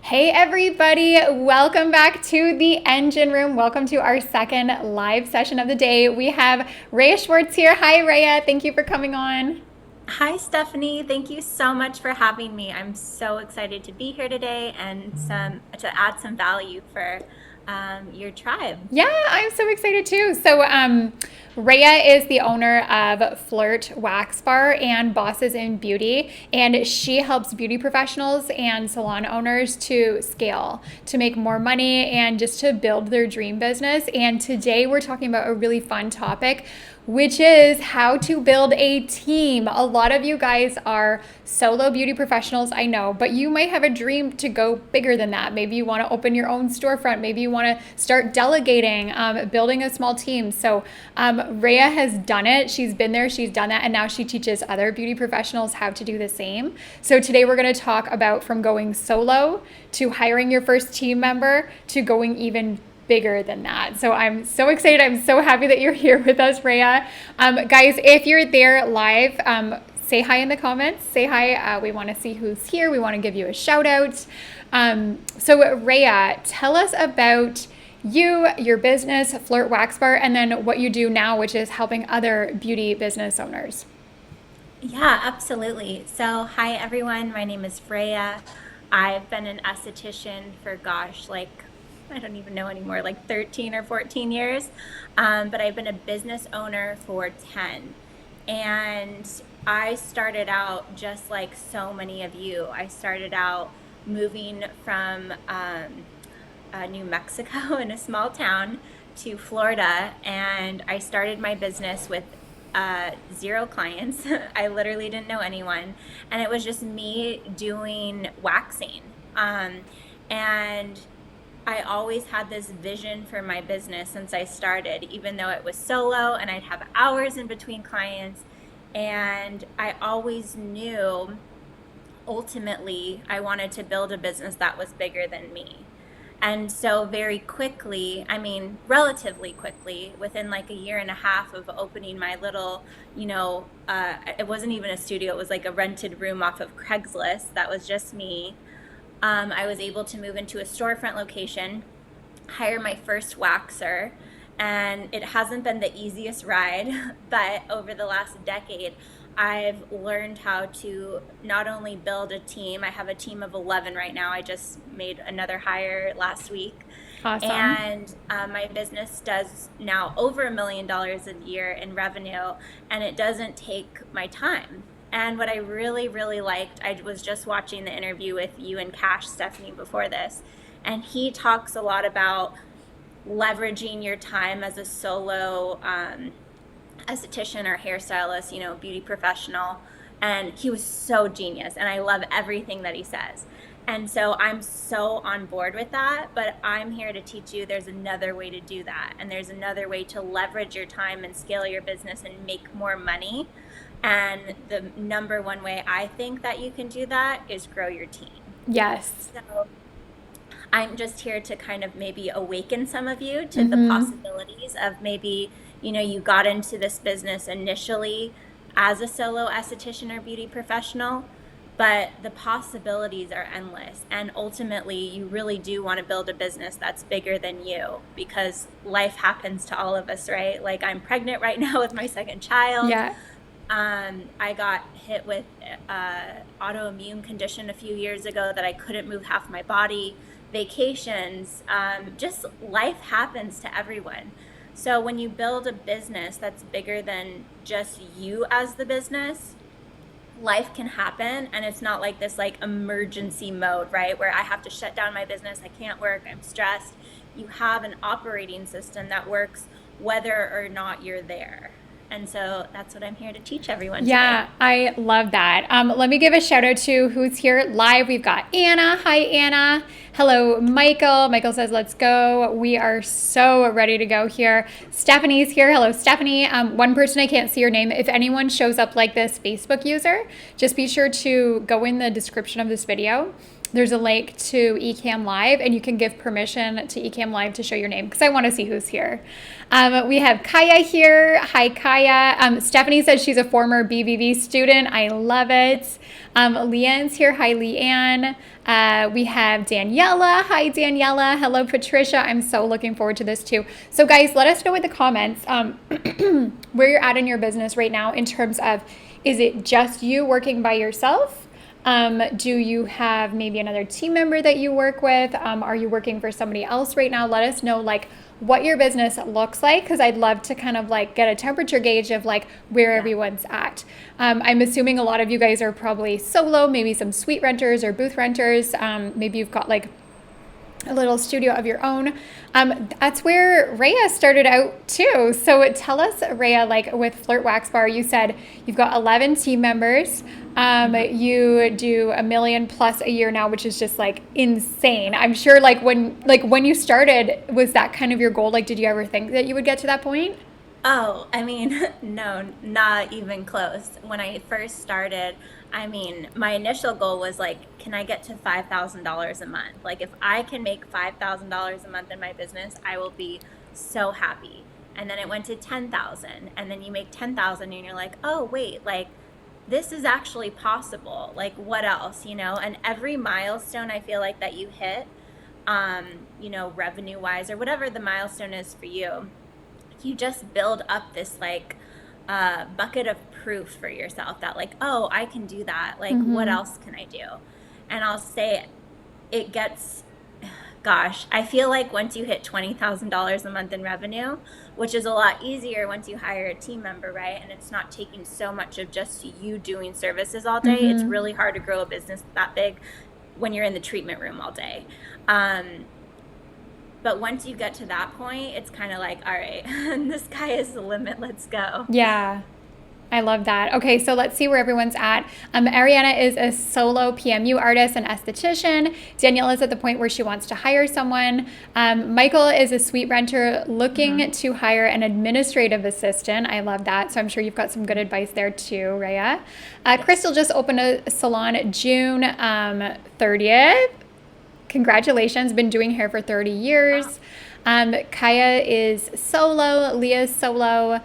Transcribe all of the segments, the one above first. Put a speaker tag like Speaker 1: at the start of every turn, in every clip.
Speaker 1: Hey everybody, welcome back to the engine room. Welcome to our second live session of the day. We have Raya Schwartz here. Hi Raya, thank you for coming on.
Speaker 2: Hi, Stephanie. Thank you so much for having me. I'm so excited to be here today and to add some value for your tribe.
Speaker 1: Yeah, I'm so excited too. Raya is the owner of Flirt Wax Bar and Bosses in Beauty, and she helps beauty professionals and salon owners to scale, to make more money, and just to build their dream business. And today we're talking about a really fun topic, which is how to build a team. A lot of you guys are solo beauty professionals, I know, but you might have a dream to go bigger than that. Maybe you want to open your own storefront. Maybe you want to start delegating, building a small team. Rhea has done it. She's been there, she's done that, and now she teaches other beauty professionals how to do the same. So today we're going to talk about from going solo to hiring your first team member to going even bigger than that. So I'm so excited. I'm so happy that you're here with us, Rhea. Guys, if you're there live, say hi in the comments. Say hi. We want to see who's here. We want to give you a shout out. Rhea, tell us about you, your business, Flirt Wax Bar, and then what you do now, which is helping other beauty business owners.
Speaker 2: Yeah, absolutely. So, hi everyone. My name is Freya. I've been an esthetician for I don't even know anymore, like 13 or 14 years. But I've been a business owner for 10. And I started out just like so many of you. I started out moving from New Mexico in a small town to Florida, and I started my business with zero clients. I literally didn't know anyone, and it was just me doing waxing. And I always had this vision for my business since I started, even though it was solo and I'd have hours in between clients. And I always knew ultimately I wanted to build a business that was bigger than me. And so, very quickly, I mean, relatively quickly, within like a year and a half of opening my little, it wasn't even a studio, it was like a rented room off of Craigslist. That was just me. I was able to move into a storefront location, hire my first waxer, and it hasn't been the easiest ride, but over the last decade, I've learned how to not only build a team. I have a team of 11 right now. I just made another hire last week.
Speaker 1: Awesome.
Speaker 2: And my business does now over $1 million a year in revenue, and it doesn't take my time. And what I really, really liked, I was just watching the interview with you and Cash, Stephanie, before this, and he talks a lot about leveraging your time as a solo esthetician or hairstylist, beauty professional. And he was so genius. And I love everything that he says. And so I'm so on board with that. But I'm here to teach you there's another way to do that. And there's another way to leverage your time and scale your business and make more money. And the number one way I think that you can do that is grow your team.
Speaker 1: Yes.
Speaker 2: So I'm just here to kind of maybe awaken some of you to the possibilities of maybe, you got into this business initially as a solo esthetician or beauty professional, but the possibilities are endless. And ultimately, you really do want to build a business that's bigger than you because life happens to all of us, right? Like I'm pregnant right now with my second child.
Speaker 1: Yeah.
Speaker 2: I got hit with autoimmune condition a few years ago that I couldn't move half my body. Vacations, just life happens to everyone. So when you build a business that's bigger than just you as the business, life can happen, and it's not like this like emergency mode, right? Where I have to shut down my business, I can't work, I'm stressed. You have an operating system that works whether or not you're there. And so that's what I'm here to teach everyone today.
Speaker 1: Yeah, I love that. Let me give a shout out to who's here live. We've got Anna. Hi, Anna. Hello, Michael. Michael says, let's go. We are so ready to go here. Stephanie's here. Hello, Stephanie. One person I can't see your name. If anyone shows up like this Facebook user, just be sure to go in the description of this video. There's a link to Ecamm Live, and you can give permission to Ecamm Live to show your name because I want to see who's here. We have Kaya here. Hi, Kaya. Stephanie says she's a former BVV student. I love it. Leanne's here. Hi, Leanne. We have Daniela. Hi, Daniela. Hello, Patricia. I'm so looking forward to this too. So, guys, let us know in the comments where you're at in your business right now in terms of, is it just you working by yourself? Do you have maybe another team member that you work with? Are you working for somebody else right now? Let us know like what your business looks like, because I'd love to kind of like get a temperature gauge of like where everyone's at. I'm assuming a lot of you guys are probably solo, maybe some suite renters or booth renters. Maybe you've got like a little studio of your own. That's where Raya started out too. So tell us, Raya, like with Flirt Wax Bar, you said you've got 11 team members. You do $1 million plus a year now, which is just like insane. I'm sure like when you started, was that kind of your goal? Like, did you ever think that you would get to that point?
Speaker 2: Oh, I mean, no, not even close. When I first started, I mean, my initial goal was like, can I get to $5,000 a month? Like, if I can make $5,000 a month in my business, I will be so happy. And then it went to 10,000, and then you make 10,000 and you're like, oh, wait, like this is actually possible. Like, what else, you know? And every milestone I feel like that you hit, revenue wise or whatever the milestone is for you, you just build up this like bucket of proof for yourself that like, oh, I can do that. Like, what else can I do? And I'll say it gets, gosh, I feel like once you hit $20,000 a month in revenue, which is a lot easier once you hire a team member, right? And it's not taking so much of just you doing services all day. It's really hard to grow a business that big when you're in the treatment room all day. But once you get to that point, it's kind of like, all right, the sky is the limit. Let's go.
Speaker 1: Yeah. I love that. Okay, so let's see where everyone's at. Ariana is a solo PMU artist and esthetician. Danielle is at the point where she wants to hire someone. Michael is a suite renter looking to hire an administrative assistant. I love that. So I'm sure you've got some good advice there too, Raya. Crystal just opened a salon June 30th. Congratulations, been doing hair for 30 years. Kaya is solo, Leah's solo,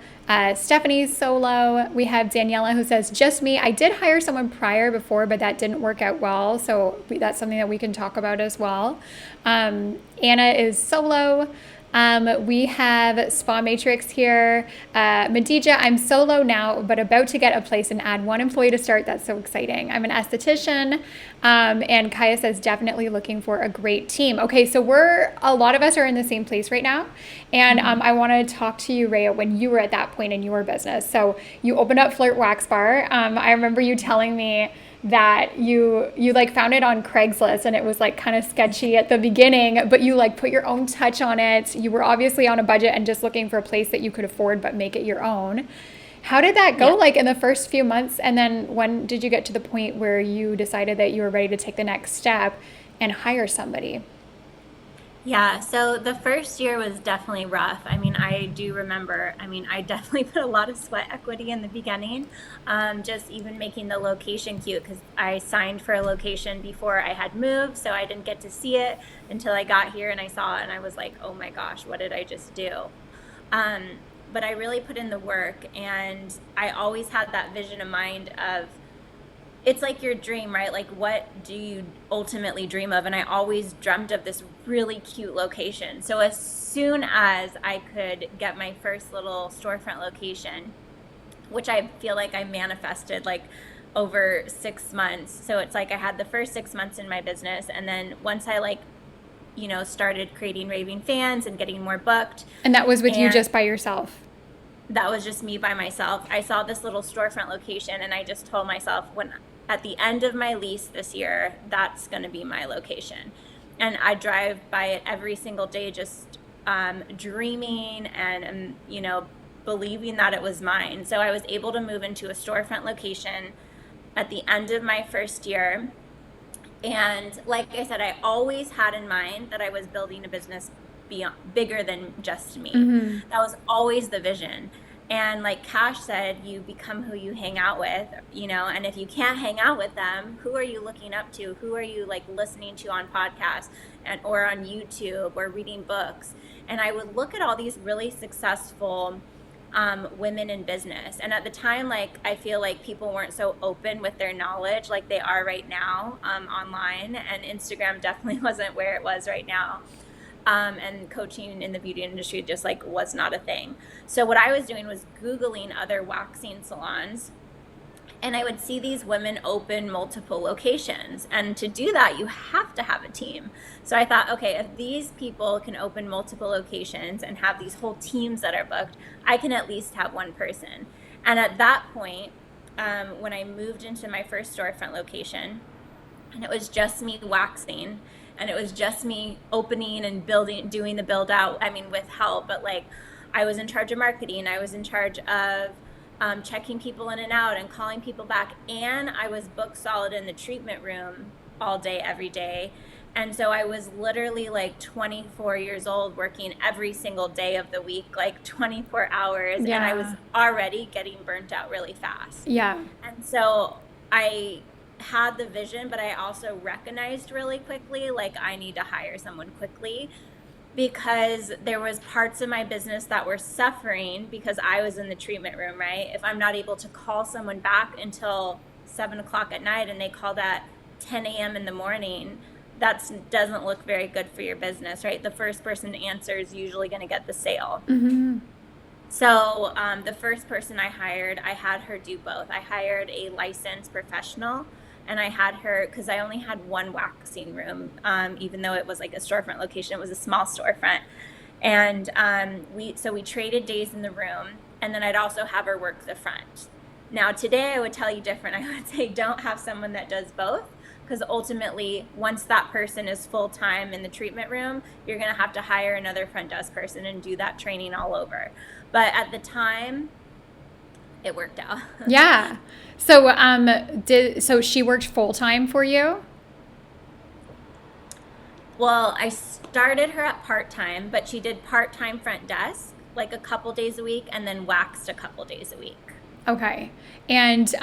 Speaker 1: Stephanie's solo. We have Daniela who says, just me. I did hire someone prior before, but that didn't work out well. So that's something that we can talk about as well. Anna is solo. We have Spa Matrix here. Medija, I'm solo now, but about to get a place and add one employee to start. That's so exciting. I'm an esthetician. And Kaya says, definitely looking for a great team. Okay, so a lot of us are in the same place right now. And I want to talk to you, Raya, when you were at that point in your business. So you opened up Flirt Wax Bar. I remember you telling me that you like found it on Craigslist, and it was like kind of sketchy at the beginning, but you like put your own touch on it. You were obviously on a budget and just looking for a place that you could afford but make it your own. How did that go like in the first few months? And then when did you get to the point where you decided that you were ready to take the next step and hire somebody?
Speaker 2: Yeah, so the first year was definitely rough. I mean, I do remember, I definitely put a lot of sweat equity in the beginning, just even making the location cute, because I signed for a location before I had moved, so I didn't get to see it until I got here and I saw it and I was like, oh my gosh, what did I just do? But I really put in the work, and I always had that vision in mind of, it's like your dream, right? Like, what do you ultimately dream of? And I always dreamt of this really cute location. So as soon as I could get my first little storefront location, which I feel like I manifested like over 6 months. So it's like I had the first 6 months in my business, and then once I started creating raving fans and getting more booked.
Speaker 1: And that was with you just by yourself?
Speaker 2: That was just me by myself. I saw this little storefront location, and I just told myself, at the end of my lease this year, that's going to be my location. And I drive by it every single day, just dreaming and believing that it was mine. So I was able to move into a storefront location at the end of my first year. And like I said, I always had in mind that I was building a business beyond bigger than just me.
Speaker 1: Mm-hmm.
Speaker 2: That was always the vision. And like Cash said, you become who you hang out with, and if you can't hang out with them, who are you looking up to? Who are you like listening to on podcasts or on YouTube or reading books? And I would look at all these really successful women in business. And at the time, like, I feel like people weren't so open with their knowledge like they are right now online. And Instagram definitely wasn't where it was right now. And coaching in the beauty industry just like was not a thing. So what I was doing was Googling other waxing salons, and I would see these women open multiple locations. And to do that, you have to have a team. So I thought, okay, if these people can open multiple locations and have these whole teams that are booked, I can at least have one person. And at that point, when I moved into my first storefront location, and it was just me waxing, and it was just me opening and building, doing the build out, I mean, with help, but like I was in charge of marketing, I was in charge of checking people in and out and calling people back, and I was booked solid in the treatment room all day every day. And so I was literally like 24 years old, working every single day of the week, like 24 hours, and I was
Speaker 1: Yeah.
Speaker 2: already getting burnt out really fast.
Speaker 1: Yeah.
Speaker 2: And so I had the vision, but I also recognized really quickly, like, I need to hire someone quickly, because there was parts of my business that were suffering because I was in the treatment room, right? If I'm not able to call someone back until 7 o'clock at night and they called at 10 a.m. in the morning, that doesn't look very good for your business, right? The first person to answer is usually going to get the sale.
Speaker 1: Mm-hmm.
Speaker 2: So the first person I hired, I had her do both. I hired a licensed professional, and I had her, because I only had one waxing room, even though it was like a storefront location. It was a small storefront. And we traded days in the room, and then I'd also have her work the front. Now today I would tell you different. I would say don't have someone that does both, because ultimately once that person is full-time in the treatment room, you're going to have to hire another front desk person and do that training all over. But at the time, it worked out.
Speaker 1: Yeah. So so she worked full time for you?
Speaker 2: Well, I started her at part-time, but she did part-time front desk, like a couple days a week, and then waxed a couple days a week.
Speaker 1: Okay. And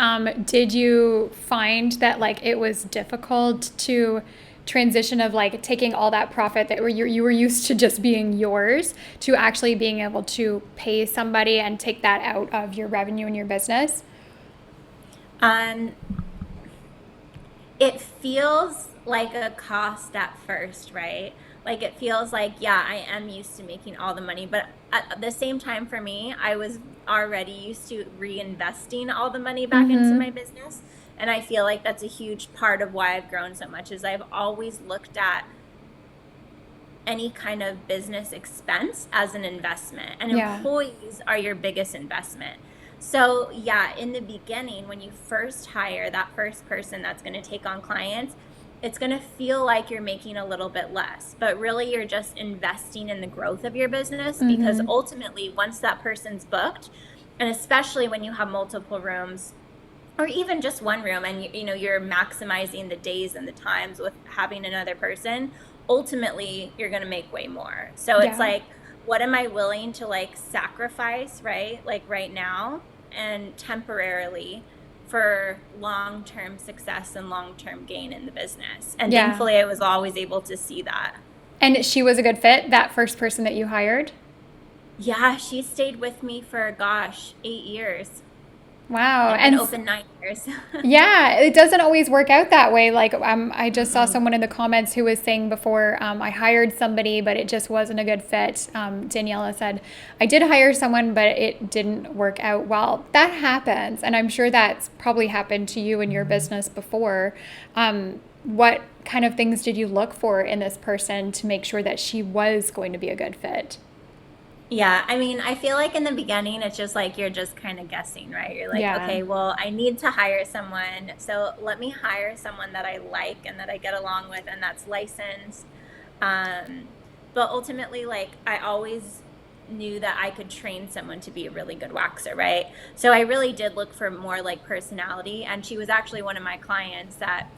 Speaker 1: did you find that like it was difficult to transition of like taking all that profit that you were used to just being yours to actually being able to pay somebody and take that out of your revenue in your business?
Speaker 2: Um, it feels like a cost at first, right? Like it feels like, yeah, I am used to making all the money, but at the same time for me, I was already used to reinvesting all the money back into
Speaker 1: Mm-hmm.
Speaker 2: my business. And I feel like that's a huge part of why I've grown so much, is I've always looked at any kind of business expense as an investment, and
Speaker 1: Yeah.
Speaker 2: employees are your biggest investment. So yeah, in the beginning, when you first hire that first person that's going to take on clients, it's going to feel like you're making a little bit less, but really you're just investing in the growth of your business, because
Speaker 1: Mm-hmm.
Speaker 2: ultimately once that person's booked, and especially when you have multiple rooms or even just one room, and you're maximizing the days and the times with having another person, ultimately you're going to make way more. So it's
Speaker 1: Yeah.
Speaker 2: like, what am I willing to like sacrifice, right, like right now and temporarily, for long-term success and long-term gain in the business? And
Speaker 1: Yeah.
Speaker 2: thankfully I was always able to see that.
Speaker 1: And she was a good fit, that first person that you hired?
Speaker 2: Yeah, she stayed with me for, gosh, 8 years.
Speaker 1: Wow.
Speaker 2: I've been open 9 years.
Speaker 1: Yeah, it doesn't always work out that way. Like, I just saw
Speaker 2: Mm-mm.
Speaker 1: someone in the comments who was saying before, I hired somebody, but it just wasn't a good fit. Daniela said, I did hire someone, but it didn't work out well. That happens. And I'm sure that's probably happened to you in your business before. What kind of things did you look for in this person to make sure that she was going to be a good fit?
Speaker 2: Yeah, I mean, I feel like in the beginning, it's just like you're just kind of guessing, right? You're like,
Speaker 1: Yeah.
Speaker 2: okay, well, I need to hire someone. So let me hire someone that I like and that I get along with and that's licensed. Um, but ultimately, like, I always knew that I could train someone to be a really good waxer, right? So I really did look for more like personality. And she was actually one of my clients that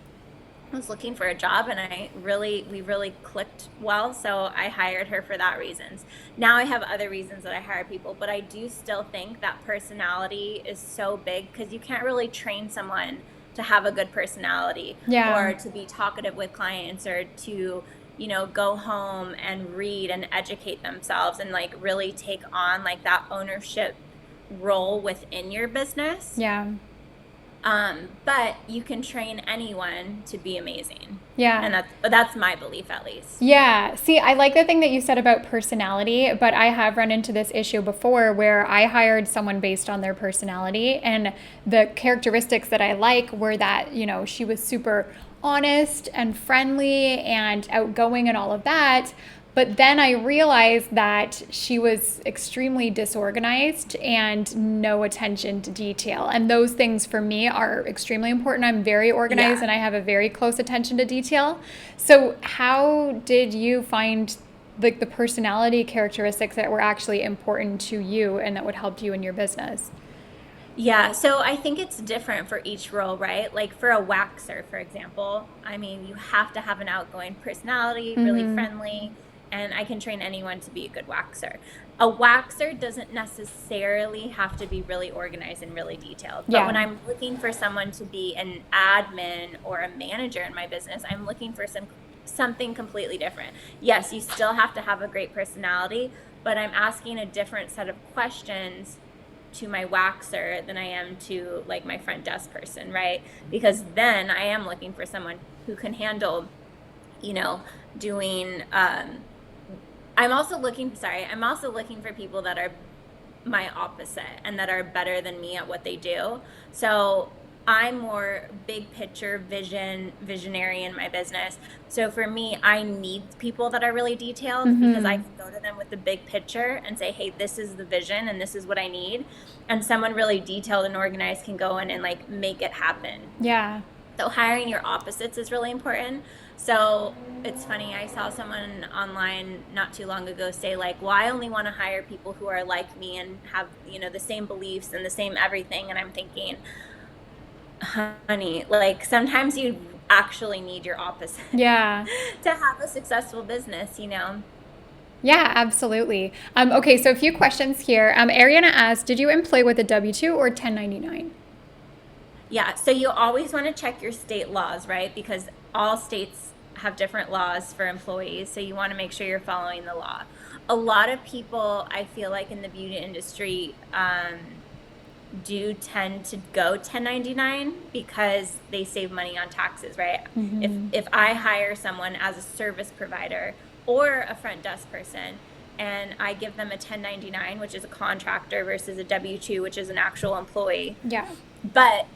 Speaker 2: was looking for a job, and we really clicked well. So I hired her for that reasons. Now I have other reasons that I hire people, but I do still think that personality is so big, because you can't really train someone to have a good personality,
Speaker 1: Yeah.
Speaker 2: or to be talkative with clients, or to, go home and read and educate themselves, and like really take on like that ownership role within your business.
Speaker 1: Yeah.
Speaker 2: But you can train anyone to be amazing.
Speaker 1: Yeah.
Speaker 2: And that's my belief, at least.
Speaker 1: Yeah. See, I like the thing that you said about personality, but I have run into this issue before where I hired someone based on their personality, and the characteristics that I like were that, she was super honest and friendly and outgoing and all of that. But then I realized that she was extremely disorganized and no attention to detail. And those things for me are extremely important. I'm very organized
Speaker 2: Yeah.
Speaker 1: and I have a very close attention to detail. So, how did you find like the personality characteristics that were actually important to you and that would help you in your business?
Speaker 2: Yeah, so I think it's different for each role, right? Like for a waxer, for example, I mean, you have to have an outgoing personality, really
Speaker 1: Mm-hmm.
Speaker 2: friendly, and I can train anyone to be a good waxer. A waxer doesn't necessarily have to be really organized and really detailed. But when
Speaker 1: Yeah.
Speaker 2: I'm looking for someone to be an admin or a manager in my business, I'm looking for something completely different. Yes, you still have to have a great personality, but I'm asking a different set of questions to my waxer than I am to like my front desk person, right? Because then I am looking for someone who can handle, you know, doing I'm also looking for people that are my opposite and that are better than me at what they do. So I'm more big picture visionary in my business. So for me, I need people that are really detailed, because I
Speaker 1: Mm-hmm.
Speaker 2: can go to them with the big picture and say, hey, this is the vision and this is what I need. And someone really detailed and organized can go in and like make it happen.
Speaker 1: Yeah.
Speaker 2: So hiring your opposites is really important. So it's funny, I saw someone online not too long ago say like, well, I only want to hire people who are like me and have, the same beliefs and the same everything. And I'm thinking, honey, like sometimes you actually need your opposite
Speaker 1: Yeah.
Speaker 2: to have a successful business.
Speaker 1: Yeah, absolutely. Okay, so a few questions here. Ariana asked, did you employ with a W-2 or 1099?
Speaker 2: Yeah, so you always want to check your state laws, right? Because all states have different laws for employees, so you want to make sure you're following the law. A lot of people, I feel like in the beauty industry, do tend to go 1099 because they save money on taxes, right? If
Speaker 1: Mm-hmm.
Speaker 2: if I hire someone as a service provider or a front desk person, and I give them a 1099, which is a contractor, versus a W-2, which is an actual employee,
Speaker 1: Yeah.
Speaker 2: but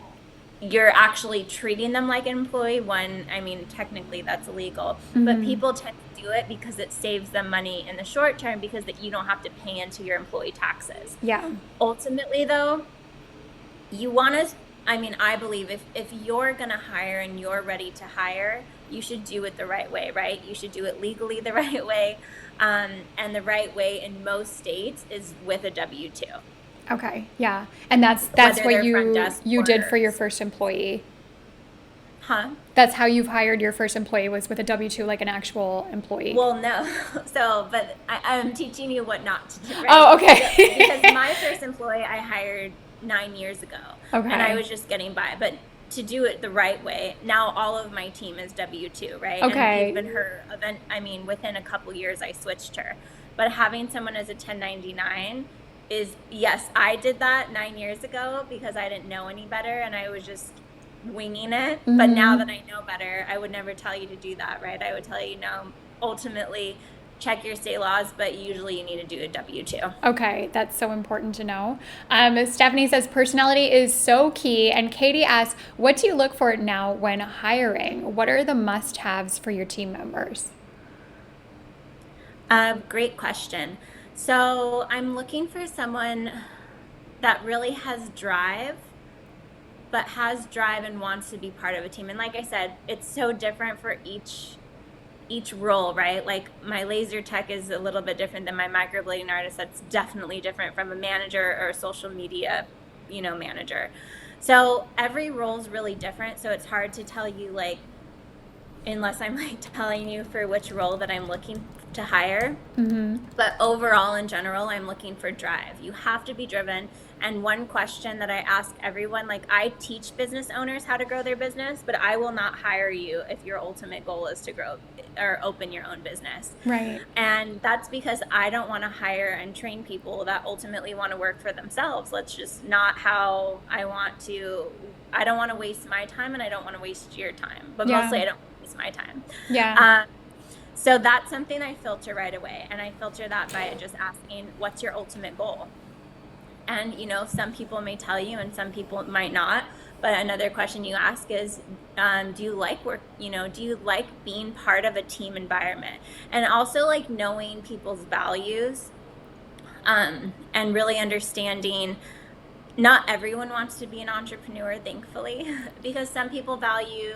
Speaker 2: you're actually treating them like an employee, one, I mean, technically that's illegal, but
Speaker 1: Mm-hmm.
Speaker 2: people tend to do it because it saves them money in the short term, because that you don't have to pay into your employee taxes.
Speaker 1: Yeah.
Speaker 2: Ultimately though, you want to, I mean, I believe if you're going to hire and you're ready to hire, you should do it the right way, right? You should do it legally the right way. And the right way in most states is with a W-2,
Speaker 1: Okay. Yeah. And that's
Speaker 2: whether
Speaker 1: what
Speaker 2: they're front
Speaker 1: you
Speaker 2: desk
Speaker 1: you did for
Speaker 2: or,
Speaker 1: your first employee.
Speaker 2: huh?
Speaker 1: That's how you've hired your first employee was with a W-2, like an actual employee.
Speaker 2: Well, no. So, but I'm teaching you what not to do, right?
Speaker 1: Oh,
Speaker 2: Because
Speaker 1: okay.
Speaker 2: my first employee I hired 9 years ago, and I
Speaker 1: Okay.
Speaker 2: was just getting by. But to do it the right way, now all of my team is W-2, right? And
Speaker 1: Okay.
Speaker 2: even her event, I mean, within a couple years, I switched her. But having someone as a 1099 is, yes, I did that 9 years ago because I didn't know any better and I was just winging it. But now
Speaker 1: Mm-hmm.
Speaker 2: that I know better, I would never tell you to do that, right? I would tell you, no, ultimately check your state laws, but usually you need to do a W-2.
Speaker 1: Okay, that's so important to know. Stephanie says personality is so key. And Katie asks, what do you look for now when hiring? What are the must haves for your team members?
Speaker 2: Great question. So I'm looking for someone that really has drive, but has drive and wants to be part of a team. And like I said, it's so different for each role, right? Like my laser tech is a little bit different than my microblading artist. That's definitely different from a manager or a social media, manager. So every role is really different. So it's hard to tell you like unless I'm like telling you for which role that I'm looking to hire.
Speaker 1: Mm-hmm.
Speaker 2: But overall, in general, I'm looking for drive. You have to be driven. And one question that I ask everyone, like I teach business owners how to grow their business, but I will not hire you if your ultimate goal is to grow or open your own business.
Speaker 1: Right.
Speaker 2: And that's because I don't want to hire and train people that ultimately want to work for themselves. That's just not how I want to. I don't want to waste my time, and I don't want to waste your time. But
Speaker 1: Yeah.
Speaker 2: mostly I don't want to waste my time.
Speaker 1: Yeah.
Speaker 2: So that's something I filter right away. And I filter that by just asking, what's your ultimate goal? And, some people may tell you and some people might not. But another question you ask is, do you like work? Do you like being part of a team environment? And also like knowing people's values, and really understanding not everyone wants to be an entrepreneur, thankfully, because some people value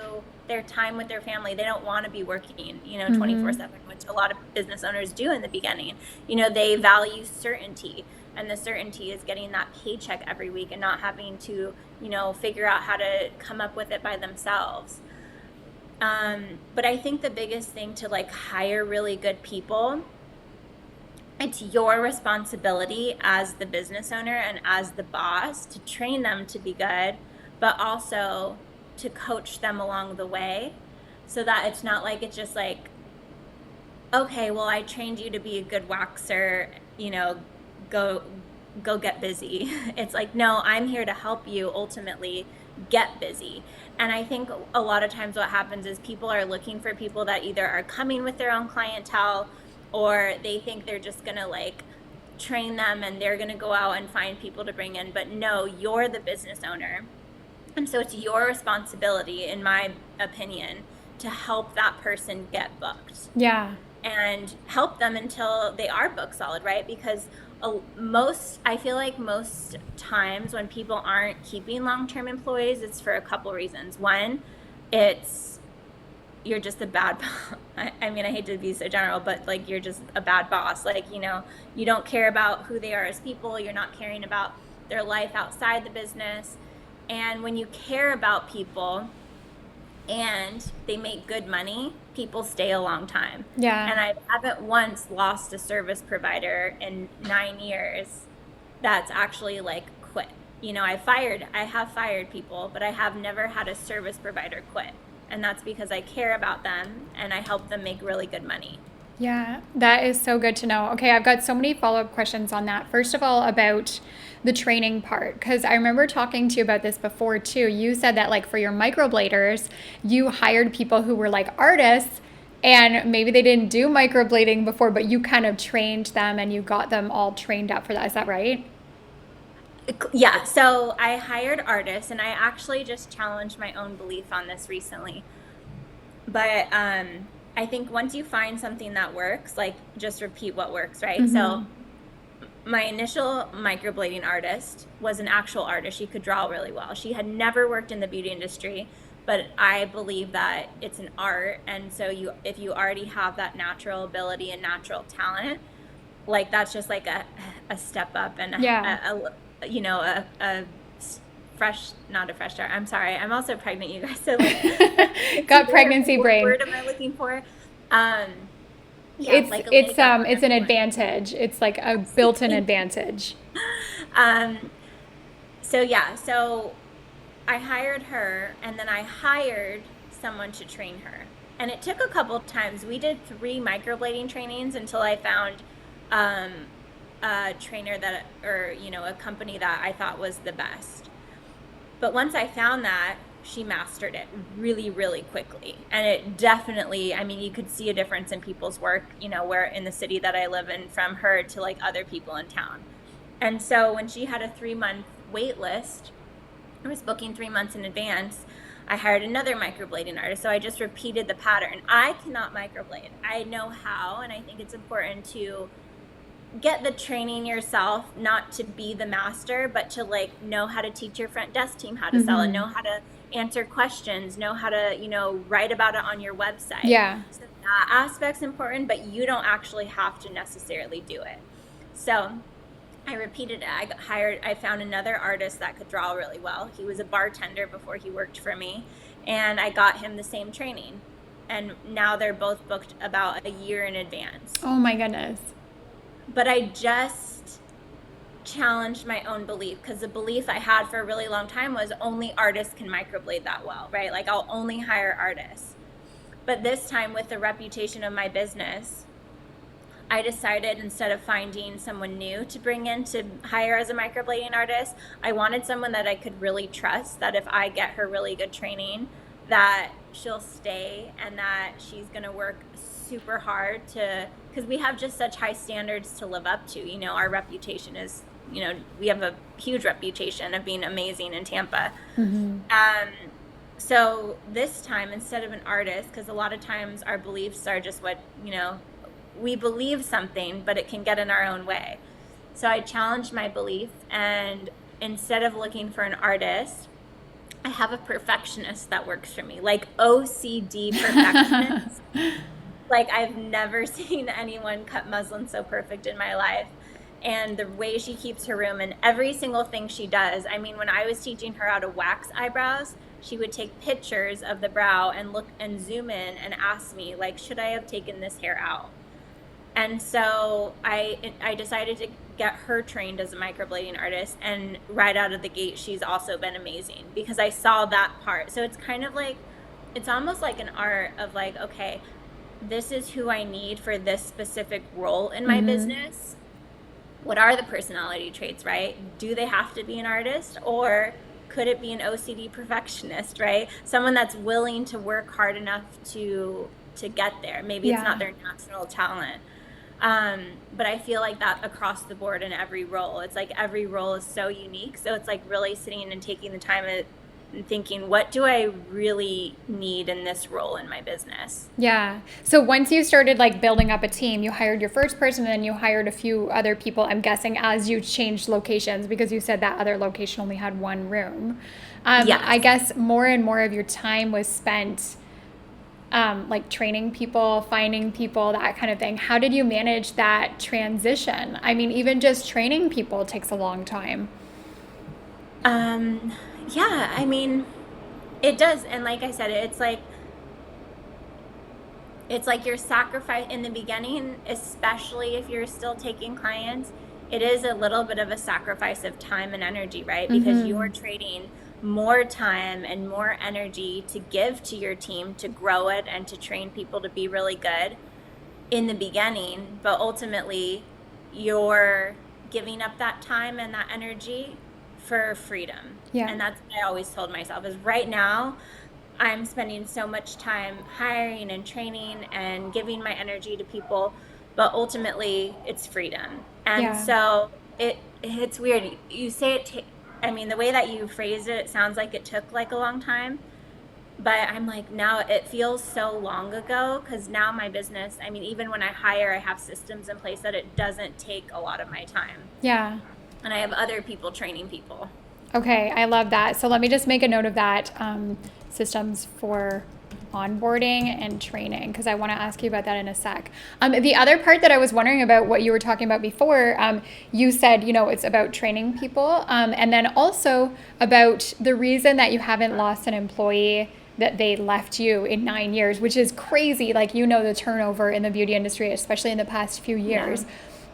Speaker 2: their time with their family. They don't want to be working, 24/7, which a lot of business owners do in the beginning. They value certainty, and the certainty is getting that paycheck every week and not having to, figure out how to come up with it by themselves. But I think the biggest thing to like hire really good people, it's your responsibility as the business owner and as the boss to train them to be good, but also to coach them along the way so that it's not like it's just like, okay, well, I trained you to be a good waxer, go get busy. It's like, no, I'm here to help you ultimately get busy. And I think a lot of times what happens is people are looking for people that either are coming with their own clientele, or they think they're just going to like train them and they're going to go out and find people to bring in. But no, you're the business owner. And so it's your responsibility, in my opinion, to help that person get booked.
Speaker 1: Yeah.
Speaker 2: And help them until they are book solid, right? Because I feel like most times when people aren't keeping long-term employees, it's for a couple reasons. One, you're just a bad, I mean, I hate to be so general, but like you're just a bad boss. Like, you don't care about who they are as people. You're not caring about their life outside the business. And when you care about people and they make good money, people stay a long time.
Speaker 1: Yeah.
Speaker 2: And I haven't once lost a service provider in 9 years that's actually like quit. I have fired people, but I have never had a service provider quit. And that's because I care about them and I help them make really good money.
Speaker 1: Yeah, that is so good to know. Okay, I've got so many follow-up questions on that. First of all, about the training part, because I remember talking to you about this before too. You said that like for your microbladers, you hired people who were like artists and maybe they didn't do microblading before, but you kind of trained them and you got them all trained up for that. Is that right?
Speaker 2: Yeah, so I hired artists, and I actually just challenged my own belief on this recently. But I think once you find something that works, like just repeat what works, right? So my initial microblading artist was an actual artist. She could draw really well. She had never worked in the beauty industry, but I believe that it's an art. And so if you already have that natural ability and natural talent, like that's just like a step up and a fresh, not a fresh start. I'm sorry. I'm also pregnant, you guys. So like,
Speaker 1: got pregnancy brain.
Speaker 2: What word am I looking for? Yeah,
Speaker 1: it's an advantage. It's like a built-in advantage.
Speaker 2: So I hired her, and then I hired someone to train her. And it took a couple of times. We did 3 microblading trainings until I found a trainer a company that I thought was the best. But once I found that, she mastered it really, really quickly. And it definitely, I mean, you could see a difference in people's work, where in the city that I live in, from her to like other people in town. And so when she had a 3-month wait list, I was booking 3 months in advance, I hired another microblading artist. So I just repeated the pattern. I cannot microblade. I know how, and I think it's important to get the training yourself, not to be the master, but to like know how to teach your front desk team how to sell it, know how to answer questions, know how to, write about it on your website.
Speaker 1: Yeah.
Speaker 2: So that aspect's important, but you don't actually have to necessarily do it. So I repeated it. I found another artist that could draw really well. He was a bartender before he worked for me, and I got him the same training. and now they're both booked about a year in advance.
Speaker 1: Oh my goodness.
Speaker 2: But I just challenged my own belief, because the belief I had for a really long time was only artists can microblade that well, right? Like I'll only hire artists. But this time, with the reputation of my business, I decided, instead of finding someone new to bring in to hire as a microblading artist, I wanted someone that I could really trust, that if I get her really good training, that she'll stay and that she's going to work super hard to, because we have just such high standards to live up to. Our reputation is, we have a huge reputation of being amazing in Tampa. So this time, instead of an artist, because a lot of times our beliefs are just what, we believe something, but it can get in our own way. So I challenged my belief, and instead of looking for an artist, I have a perfectionist that works for me, like OCD perfectionist. Like I've never seen anyone cut muslin so perfect in my life. And the way she keeps her room and every single thing she does. I mean, when I was teaching her how to wax eyebrows, she would take pictures of the brow and look and zoom in and ask me, like, should I have taken this hair out? And so I decided to get her trained as a microblading artist, and right out of the gate, she's also been amazing, because I saw that part. So it's kind of like, it's almost like an art of like, okay, this is who I need for this specific role in my business. What are the personality traits, right? Do they have to be an artist, or could it be an OCD perfectionist, right? Someone that's willing to work hard enough to get there. Maybe it's not their natural talent. But I feel like that across the board in every role. It's like every role is so unique. So it's like really sitting and taking the time and thinking, what do I really need in this role in my business?
Speaker 1: Yeah. So once you started like building up a team, you hired your first person and then you hired a few other people, I'm guessing, as you changed locations, because you said that other location only had one room.
Speaker 2: Yes.
Speaker 1: I guess more and more of your time was spent like training people, finding people, that kind of thing. How did you manage that transition? I mean, even just training people takes a long time.
Speaker 2: Yeah, I mean, it does. And like I said, it's like your sacrifice in the beginning, especially if you're still taking clients. It is a little bit of a sacrifice of time and energy, right? Because you're trading more time and more energy to give to your team to grow it and to train people to be really good in the beginning. But ultimately, you're giving up that time and that energy for freedom.
Speaker 1: Yeah.
Speaker 2: And that's what I always told myself, is right now I'm spending so much time hiring and training and giving my energy to people, but ultimately it's freedom. And so it's weird. You say I mean, the way that you phrased it, it sounds like it took like a long time, but I'm like, now it feels so long ago, because now my business, I mean, even when I hire, I have systems in place that it doesn't take a lot of my time.
Speaker 1: Yeah.
Speaker 2: And I have other people training people.
Speaker 1: Okay, I love that. So let me just make a note of that, systems for onboarding and training, because I want to ask you about that in a sec. The other part that I was wondering about, what you were talking about before, you said, it's about training people, and then also about the reason that you haven't lost an employee, that they left you in 9 years, which is crazy. Like, the turnover in the beauty industry, especially in the past few years. Yeah.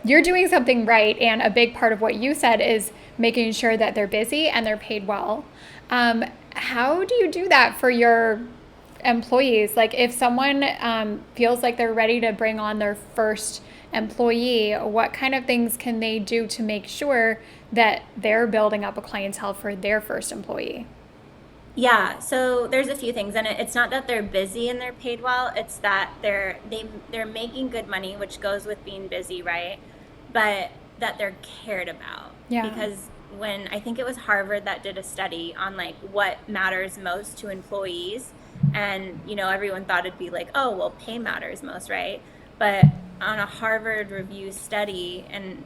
Speaker 1: You're doing something right, and a big part of what you said is making sure that they're busy and they're paid well. How do you do that for your employees? Like, if someone feels like they're ready to bring on their first employee, what kind of things can they do to make sure that they're building up a clientele for their first employee?
Speaker 2: Yeah, so there's a few things, and it's not that they're busy and they're paid well. It's that they're making good money, which goes with being busy, right? But that they're cared about.
Speaker 1: Yeah.
Speaker 2: Because when I think it was Harvard that did a study on like what matters most to employees, and everyone thought it'd be like, oh, well, pay matters most, right? But on a Harvard review study, and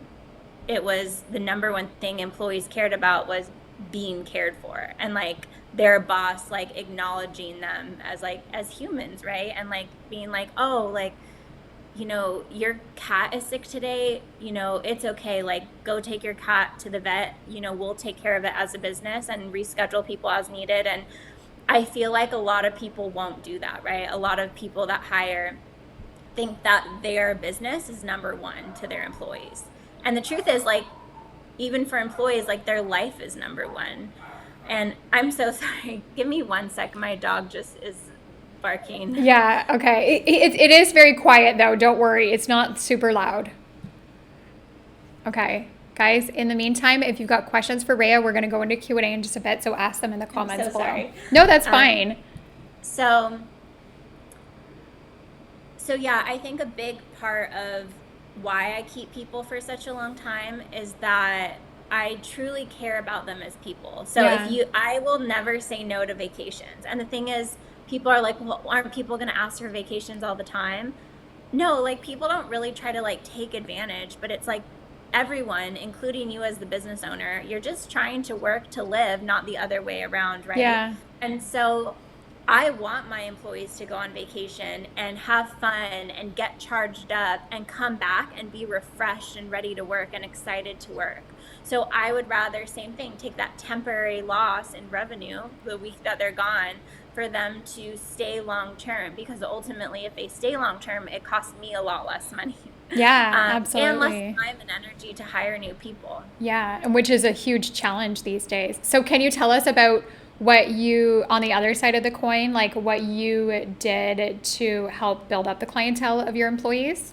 Speaker 2: it was the number one thing employees cared about was being cared for, and like their boss like acknowledging them as humans, right? And like being like, oh, like, your cat is sick today, it's okay, like go take your cat to the vet, we'll take care of it as a business and reschedule people as needed. And I feel like a lot of people won't do that, right? A lot of people that hire think that their business is number one to their employees. And the truth is, like, even for employees, like, their life is number one. And I'm so sorry. Give me 1 sec. My dog just is barking.
Speaker 1: Yeah, okay. It is very quiet though. Don't worry. It's not super loud. Okay. Guys, in the meantime, if you've got questions for Rhea, we're going to go into Q&A in just a bit, so ask them in the comments
Speaker 2: So
Speaker 1: below.
Speaker 2: sorry.
Speaker 1: No, that's fine.
Speaker 2: So, so yeah, I think a big part of why I keep people for such a long time is that I truly care about them as people. So
Speaker 1: Yeah.
Speaker 2: I will never say no to vacations. And the thing is, people are like, well, aren't people going to ask for vacations all the time? No, like, people don't really try to like take advantage, but it's like everyone, including you as the business owner, you're just trying to work to live, not the other way around, right?
Speaker 1: Yeah.
Speaker 2: And so I want my employees to go on vacation and have fun and get charged up and come back and be refreshed and ready to work and excited to work. So I would rather, same thing, take that temporary loss in revenue the week that they're gone for them to stay long term, because ultimately, if they stay long term, it costs me a lot less money.
Speaker 1: Yeah,
Speaker 2: And less
Speaker 1: absolutely.
Speaker 2: time and energy to hire new people.
Speaker 1: Yeah, and which is a huge challenge these days. So can you tell us about what you, on the other side of the coin, like what you did to help build up the clientele of your employees?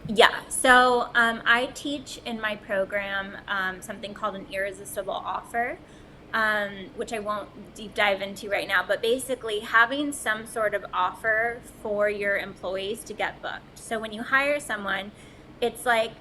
Speaker 2: Yeah, so I teach in my program something called an irresistible offer, which I won't deep dive into right now, but basically having some sort of offer for your employees to get booked. So when you hire someone, it's like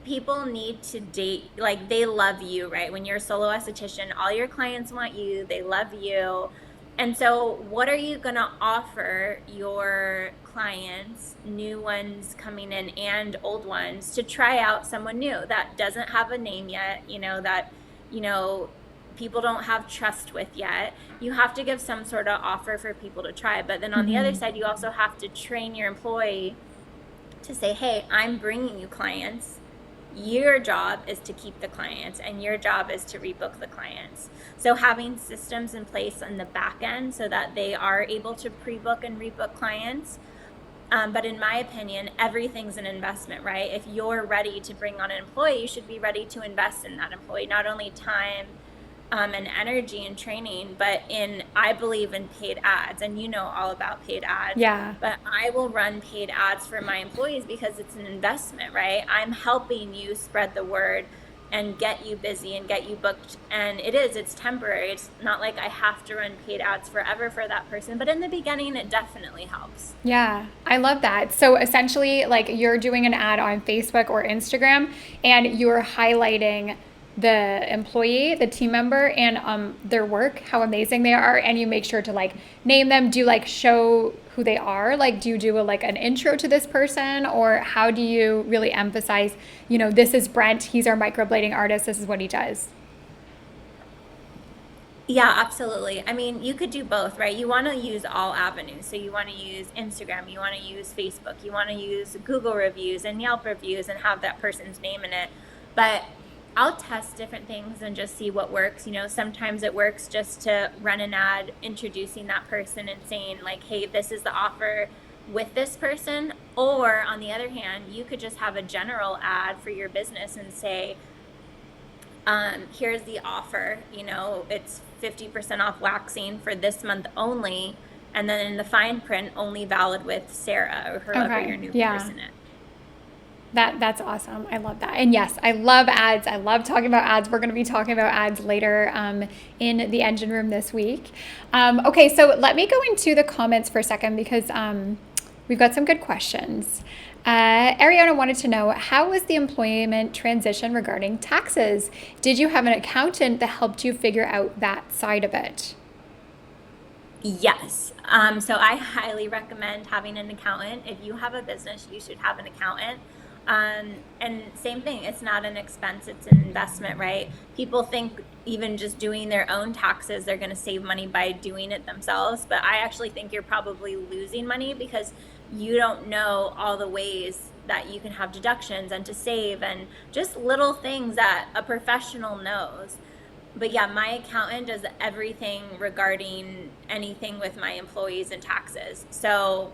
Speaker 2: people need to date, like, they love you, right? When you're a solo esthetician, all your clients want you, they love you. And so, what are you going to offer your clients, new ones coming in and old ones, to try out someone new that doesn't have a name yet, that, you know, people don't have trust with yet? You have to give some sort of offer for people to try. But then on the other side, you also have to train your employee to say, hey, I'm bringing you clients. Your job is to keep the clients, and your job is to rebook the clients. So having systems in place on the back end so that they are able to pre-book and rebook clients. But in my opinion, everything's an investment, right? If you're ready to bring on an employee, you should be ready to invest in that employee, not only time and energy and training, but I believe in paid ads, and you know all about paid ads.
Speaker 1: Yeah.
Speaker 2: But I will run paid ads for my employees because it's an investment, right? I'm helping you spread the word and get you busy and get you booked. And it's temporary. It's not like I have to run paid ads forever for that person, but in the beginning, it definitely helps.
Speaker 1: Yeah, I love that. So essentially, like you're doing an ad on Facebook or Instagram and you're highlighting the employee, the team member, and their work, how amazing they are, and you make sure to like name them. Do you like show who they are? Like, do you do like an intro to this person, or how do you really emphasize, this is Brent, he's our microblading artist, this is what he does?
Speaker 2: Yeah, absolutely. I mean, you could do both, right? You want to use all avenues. So you want to use Instagram, you want to use Facebook, you want to use Google reviews and Yelp reviews and have that person's name in it. But I'll test different things and just see what works. Sometimes it works just to run an ad introducing that person and saying, like, hey, this is the offer with this person. Or on the other hand, you could just have a general ad for your business and say, here's the offer, it's 50% off waxing for this month only. And then in the fine print, only valid with Sarah or whoever your new person is.
Speaker 1: That's awesome. I love that. And yes, I love ads. I love talking about ads. We're going to be talking about ads later in the engine room this week. Okay, so let me go into the comments for a second because we've got some good questions. Ariana wanted to know, how was the employment transition regarding taxes? Did you have an accountant that helped you figure out that side of it?
Speaker 2: Yes. So I highly recommend having an accountant. If you have a business, you should have an accountant. And same thing, it's not an expense, it's an investment, right? People think even just doing their own taxes, they're going to save money by doing it themselves. But I actually think you're probably losing money because you don't know all the ways that you can have deductions and to save and just little things that a professional knows. but yeah, my accountant does everything regarding anything with my employees and taxes. So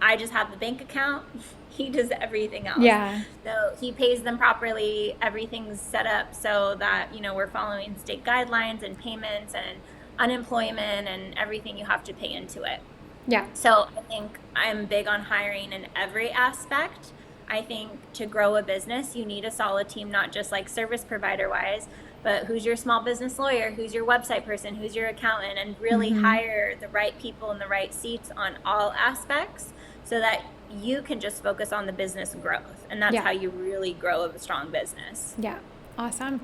Speaker 2: I just have the bank account. He does everything else.
Speaker 1: Yeah.
Speaker 2: So he pays them properly. Everything's set up so that, we're following state guidelines and payments and unemployment and everything you have to pay into it.
Speaker 1: Yeah.
Speaker 2: So I think I'm big on hiring in every aspect. I think to grow a business, you need a solid team, not just like service provider wise, but who's your small business lawyer, who's your website person, who's your accountant, and really
Speaker 1: Hmm.
Speaker 2: hire the right people in the right seats on all aspects so that you can just focus on the business growth. And that's
Speaker 1: Yeah.
Speaker 2: how you really grow a strong business.
Speaker 1: Yeah. Awesome.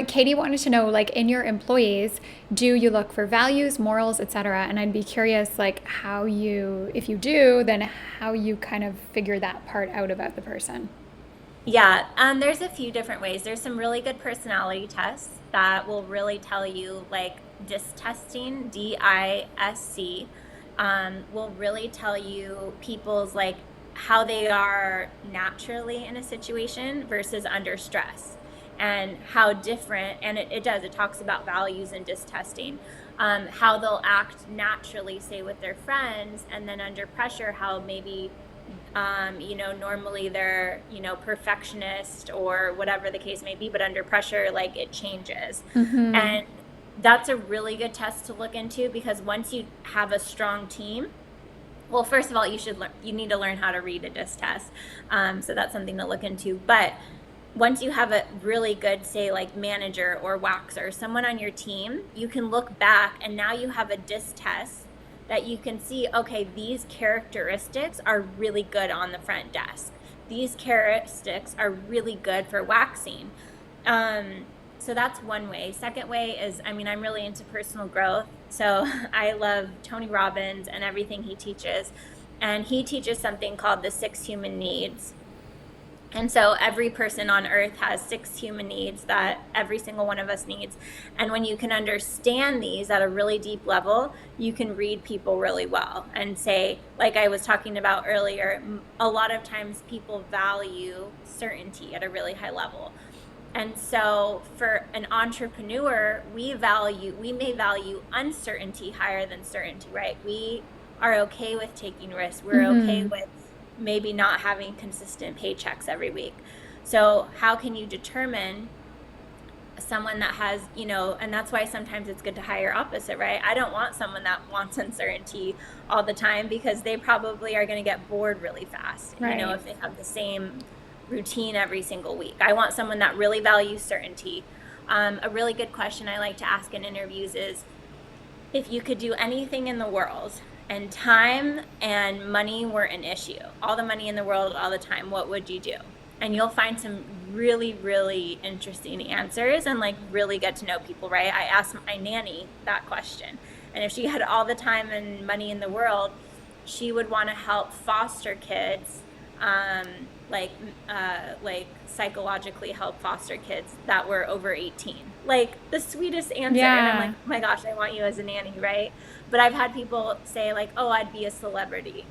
Speaker 1: Katie wanted to know, like, in your employees, do you look for values, morals, etc.? And I'd be curious, like, how you, if you do, then how you kind of figure that part out about the person.
Speaker 2: Yeah, there's a few different ways. There's some really good personality tests that will really tell you, like DISC testing, DISC, will really tell you people's like how they are naturally in a situation versus under stress and how different, and it does, it talks about values and DISC testing, how they'll act naturally, say with their friends, and then under pressure, how maybe normally they're, perfectionist or whatever the case may be, but under pressure, like it changes.
Speaker 1: Mm-hmm.
Speaker 2: And that's a really good test to look into because once you have a strong team, well, first of all, you need to learn how to read a DISC test. So that's something to look into. But once you have a really good, say, like manager or waxer, someone on your team, you can look back and now you have a DISC test that you can see, okay, these characteristics are really good on the front desk. These characteristics are really good for waxing. So that's one way. Second way is, I'm really into personal growth. So I love Tony Robbins and everything he teaches. And he teaches something called the 6 human needs. And so every person on earth has 6 human needs that every single one of us needs. And when you can understand these at a really deep level, you can read people really well and say, like I was talking about earlier, a lot of times people value certainty at a really high level. And so for an entrepreneur, we may value uncertainty higher than certainty, right? We are okay with taking risks. We're okay
Speaker 1: Mm-hmm.
Speaker 2: with maybe not having consistent paychecks every week. So how can you determine someone that has, and that's why sometimes it's good to hire opposite, right? I don't want someone that wants uncertainty all the time because they probably are going to get bored really fast,
Speaker 1: Right.
Speaker 2: if they have the same routine every single week. I want someone that really values certainty. A really good question I like to ask in interviews is, if you could do anything in the world and time and money were an issue, all the money in the world, all the time, what would you do? And you'll find some really, really interesting answers and like really get to know people, right? I asked my nanny that question. And if she had all the time and money in the world, she would want to help foster kids, um, like psychologically help foster kids that were over 18. Like the sweetest answer. And I'm like,
Speaker 1: Yeah.
Speaker 2: oh my gosh, I want you as a nanny, right? But I've had people say like, oh, I'd be a celebrity,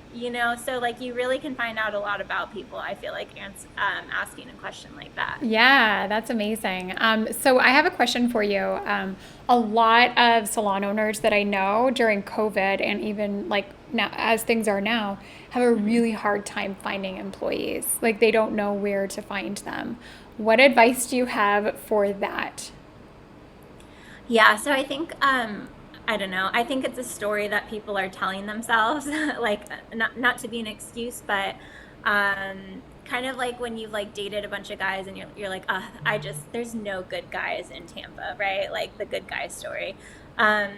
Speaker 2: So like you really can find out a lot about people, I feel like, asking a question like that.
Speaker 1: Yeah, that's amazing. So I have a question for you. A lot of salon owners that I know during COVID and even like now, as things are now, have a
Speaker 2: Mhm.
Speaker 1: really hard time finding employees. Like they don't know where to find them. What advice do you have for that?
Speaker 2: Yeah, so I think I don't know. I think it's a story that people are telling themselves, like not to be an excuse, but kind of like when you've like dated a bunch of guys and you're like, there's no good guys in Tampa, right? Like the good guy story. Um,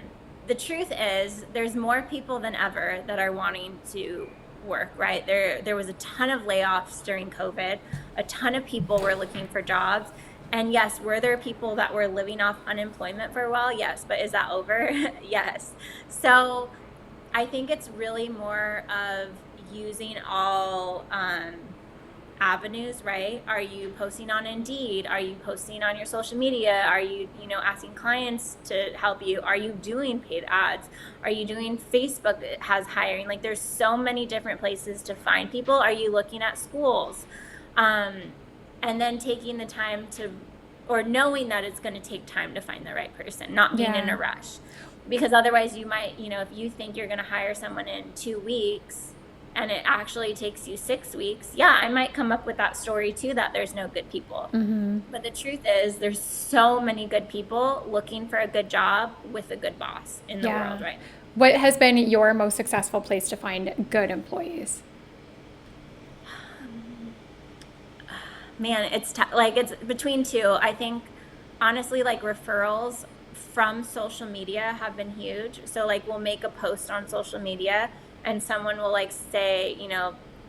Speaker 2: the truth is, there's more people than ever that are wanting to work, right? There was a ton of layoffs during COVID. A ton of people were looking for jobs. And yes, were there people that were living off unemployment for a while? Yes, but is that over? Yes. So I think it's really more of using all avenues, right? Are you posting on Indeed? Are you posting on your social media? Are you, asking clients to help you? Are you doing paid ads? Are you doing Facebook that has hiring? Like there's so many different places to find people. Are you looking at schools? Um, and then taking the time to or knowing that it's going to take time to find the right person, not being in
Speaker 1: Yeah.
Speaker 2: a rush. Because otherwise you might, if you think you're going to hire someone in 2 weeks and it actually takes you 6 weeks, yeah, I might come up with that story too, that there's no good people. But the truth is, there's so many good people looking for a good job with a good boss in the world
Speaker 1: Yeah.
Speaker 2: right now.
Speaker 1: What has been your most successful place to find good employees?
Speaker 2: Man, like it's between two. I think honestly, like referrals from social media have been huge. So like we'll make a post on social media and someone will like say,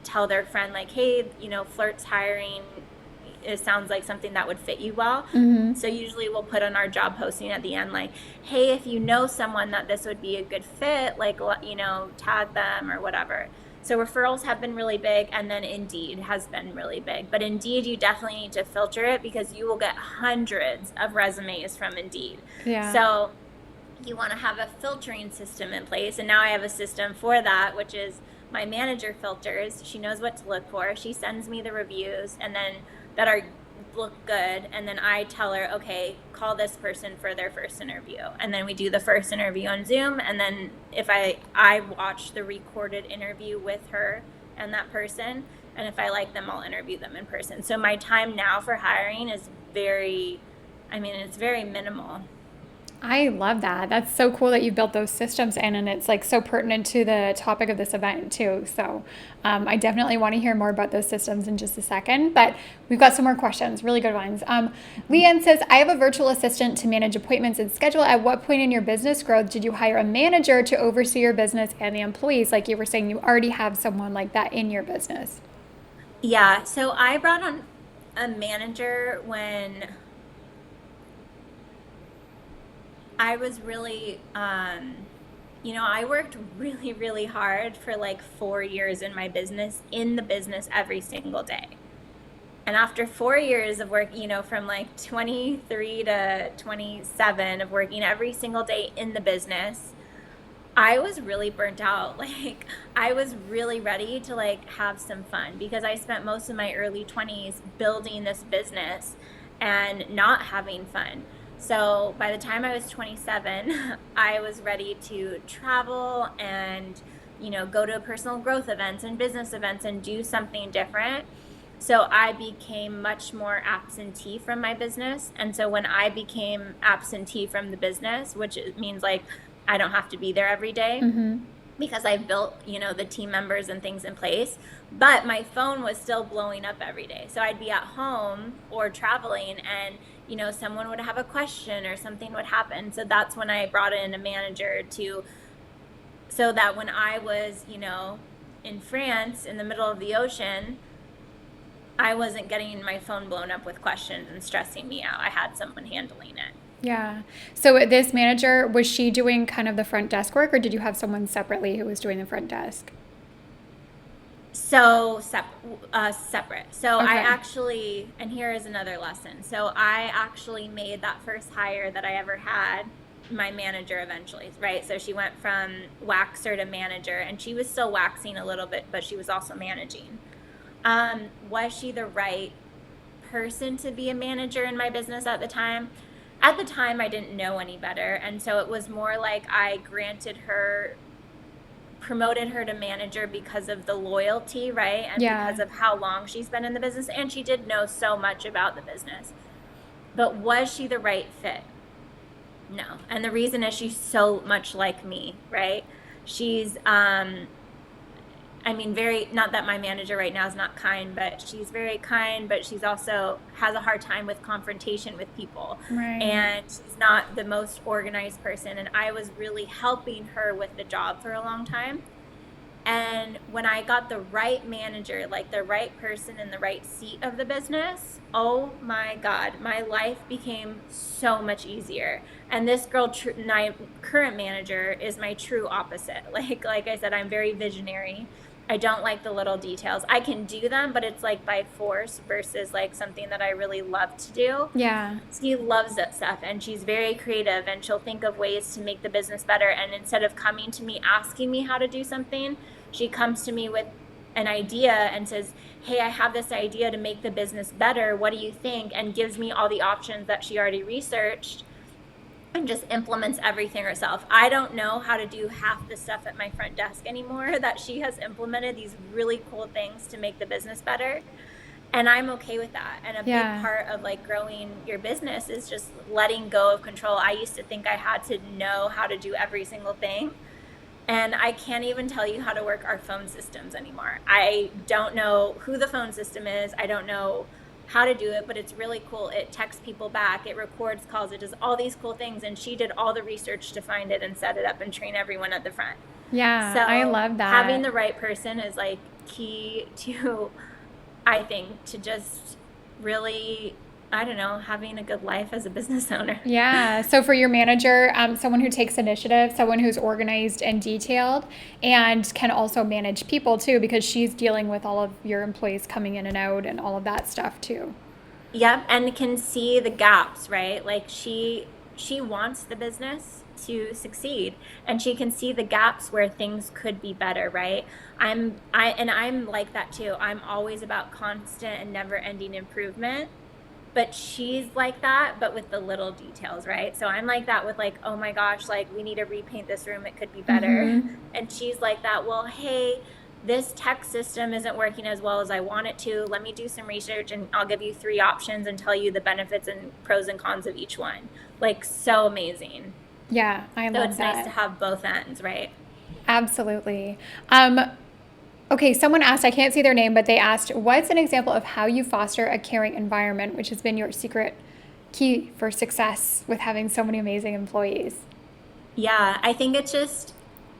Speaker 2: tell their friend like, "Hey, Flirt's hiring. It sounds like something that would fit you well." So usually we'll put on our job posting at the end like, "Hey, if you know someone that this would be a good fit, like tag them or whatever." So referrals have been really big, and then Indeed has been really big. But Indeed, you definitely need to filter it because you will get hundreds of resumes from Indeed.
Speaker 1: Yeah.
Speaker 2: So you want to have a filtering system in place. And now I have a system for that, which is my manager filters. She knows what to look for. She sends me the reviews and then that are look good, and then I tell her, okay, call this person for their first interview, and then we do the first interview on Zoom, and then if I watch the recorded interview with her and that person, and if I like them, I'll interview them in person. So my time now for hiring is it's very minimal.
Speaker 1: I love that. That's so cool that you've built those systems in, and it's like so pertinent to the topic of this event too. So I definitely want to hear more about those systems in just a second, but we've got some more questions, really good ones. Leanne says, I have a virtual assistant to manage appointments and schedule. At what point in your business growth did you hire a manager to oversee your business and the employees? Like you were saying, you already have someone like that in your business.
Speaker 2: Yeah, so I brought on a manager when I was really, I worked really, really hard for like 4 years in my business, in the business every single day. And after 4 years of work, from like 23 to 27 of working every single day in the business, I was really burnt out. Like I was really ready to like have some fun because I spent most of my early 20s building this business and not having fun. So by the time I was 27, I was ready to travel and go to personal growth events and business events and do something different. So I became much more absentee from my business. And so when I became absentee from the business, which means like I don't have to be there every day because I built, the team members and things in place, but my phone was still blowing up every day. So I'd be at home or traveling and, someone would have a question or something would happen. So that's when I brought in a manager so that when I was, in France in the middle of the ocean, I wasn't getting my phone blown up with questions and stressing me out. I had someone handling it.
Speaker 1: Yeah. So this manager, was she doing kind of the front desk work, or did you have someone separately who was doing the front desk?
Speaker 2: So separate. So I
Speaker 1: Okay.
Speaker 2: actually, and here is another lesson. So I actually made that first hire that I ever had my manager eventually, right? So she went from waxer to manager, and she was still waxing a little bit, but she was also managing. Was she the right person to be a manager in my business at the time? At the time, I didn't know any better. And so it was more like I promoted her to manager because of the loyalty, right? And
Speaker 1: Yeah.
Speaker 2: because of how long she's been in the business. And she did know so much about the business. But was she the right fit? No. And the reason is she's so much like me, right? She's very, not that my manager right now is not kind, but she's very kind, but she's also has a hard time with confrontation with people.
Speaker 1: Right.
Speaker 2: And she's not the most organized person. And I was really helping her with the job for a long time. And when I got the right manager, like the right person in the right seat of the business, oh my God, my life became so much easier. And this girl, my current manager, is my true opposite. Like I said, I'm very visionary. I don't like the little details. I can do them, but it's like by force versus like something that I really love to do.
Speaker 1: Yeah.
Speaker 2: She loves that stuff and she's very creative and she'll think of ways to make the business better. And instead of coming to me asking me how to do something, she comes to me with an idea and says, hey, I have this idea to make the business better. What do you think? And gives me all the options that she already researched and just implements everything herself. I don't know how to do half the stuff at my front desk anymore that she has implemented these really cool things to make the business better. And I'm okay with that. And a big
Speaker 1: Yeah.
Speaker 2: part of like growing your business is just letting go of control. I used to think I had to know how to do every single thing. And I can't even tell you how to work our phone systems anymore. I don't know who the phone system is. I don't know how to do it, but it's really cool. It texts people back, it records calls, it does all these cool things. And she did all the research to find it and set it up and train everyone at the front.
Speaker 1: Yeah, I
Speaker 2: So
Speaker 1: love
Speaker 2: having
Speaker 1: that.
Speaker 2: the right person is like key to, I think, to just really, I don't know, having a good life as a business owner.
Speaker 1: Yeah. So for your manager, someone who takes initiative, someone who's organized and detailed, and can also manage people too, because she's dealing with all of your employees coming in and out and all of that stuff too.
Speaker 2: Yep, and can see the gaps, right? Like she wants the business to succeed and she can see the gaps where things could be better, right? I'm like that too. I'm always about constant and never-ending improvement. But she's like that, but with the little details, right? So I'm like that with like, oh my gosh, like we need to repaint this room, it could be better.
Speaker 1: Mm-hmm.
Speaker 2: And she's like that, well, hey, this tech system isn't working as well as I want it to. Let me do some research and I'll give you 3 options and tell you the benefits and pros and cons of each one. Like, so amazing.
Speaker 1: Yeah, I
Speaker 2: So
Speaker 1: love
Speaker 2: it's nice to
Speaker 1: that.
Speaker 2: have both ends, right?
Speaker 1: Absolutely. Okay, someone asked, I can't see their name, but they asked, what's an example of how you foster a caring environment, which has been your secret key for success with having so many amazing employees?
Speaker 2: Yeah, I think it's just,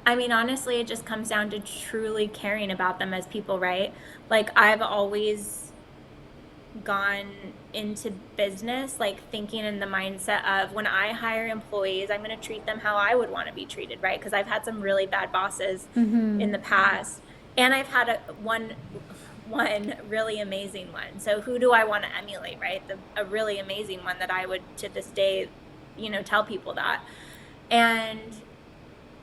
Speaker 2: I mean, honestly, it just comes down to truly caring about them as people, right? Like, I've always gone into business like thinking in the mindset of when I hire employees, I'm going to treat them how I would want to be treated, right? Because I've had some really bad bosses in the past, and I've had one really amazing one. So who do I want to emulate, right? A really amazing one that I would to this day, tell people that. And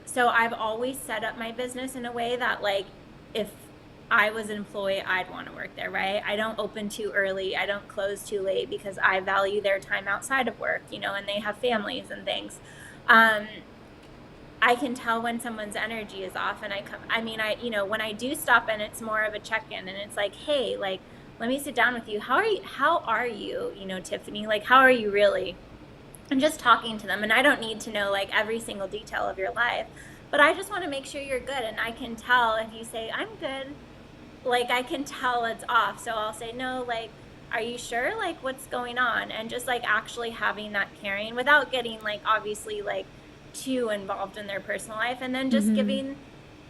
Speaker 2: so I've always set up my business in a way that like if I was an employee, I'd want to work there, right? I don't open too early. I don't close too late because I value their time outside of work, and they have families and things. Um, I can tell when someone's energy is off and when I do stop in, it's more of a check-in and it's like, hey, like, let me sit down with you. How are you, Tiffany? Like, how are you really? And just talking to them. And I don't need to know like every single detail of your life, but I just want to make sure you're good. And I can tell if you say, I'm good, like I can tell it's off. So I'll say, no, like, are you sure? Like, what's going on? And just like actually having that caring without getting like obviously like too involved in their personal life. And then just giving,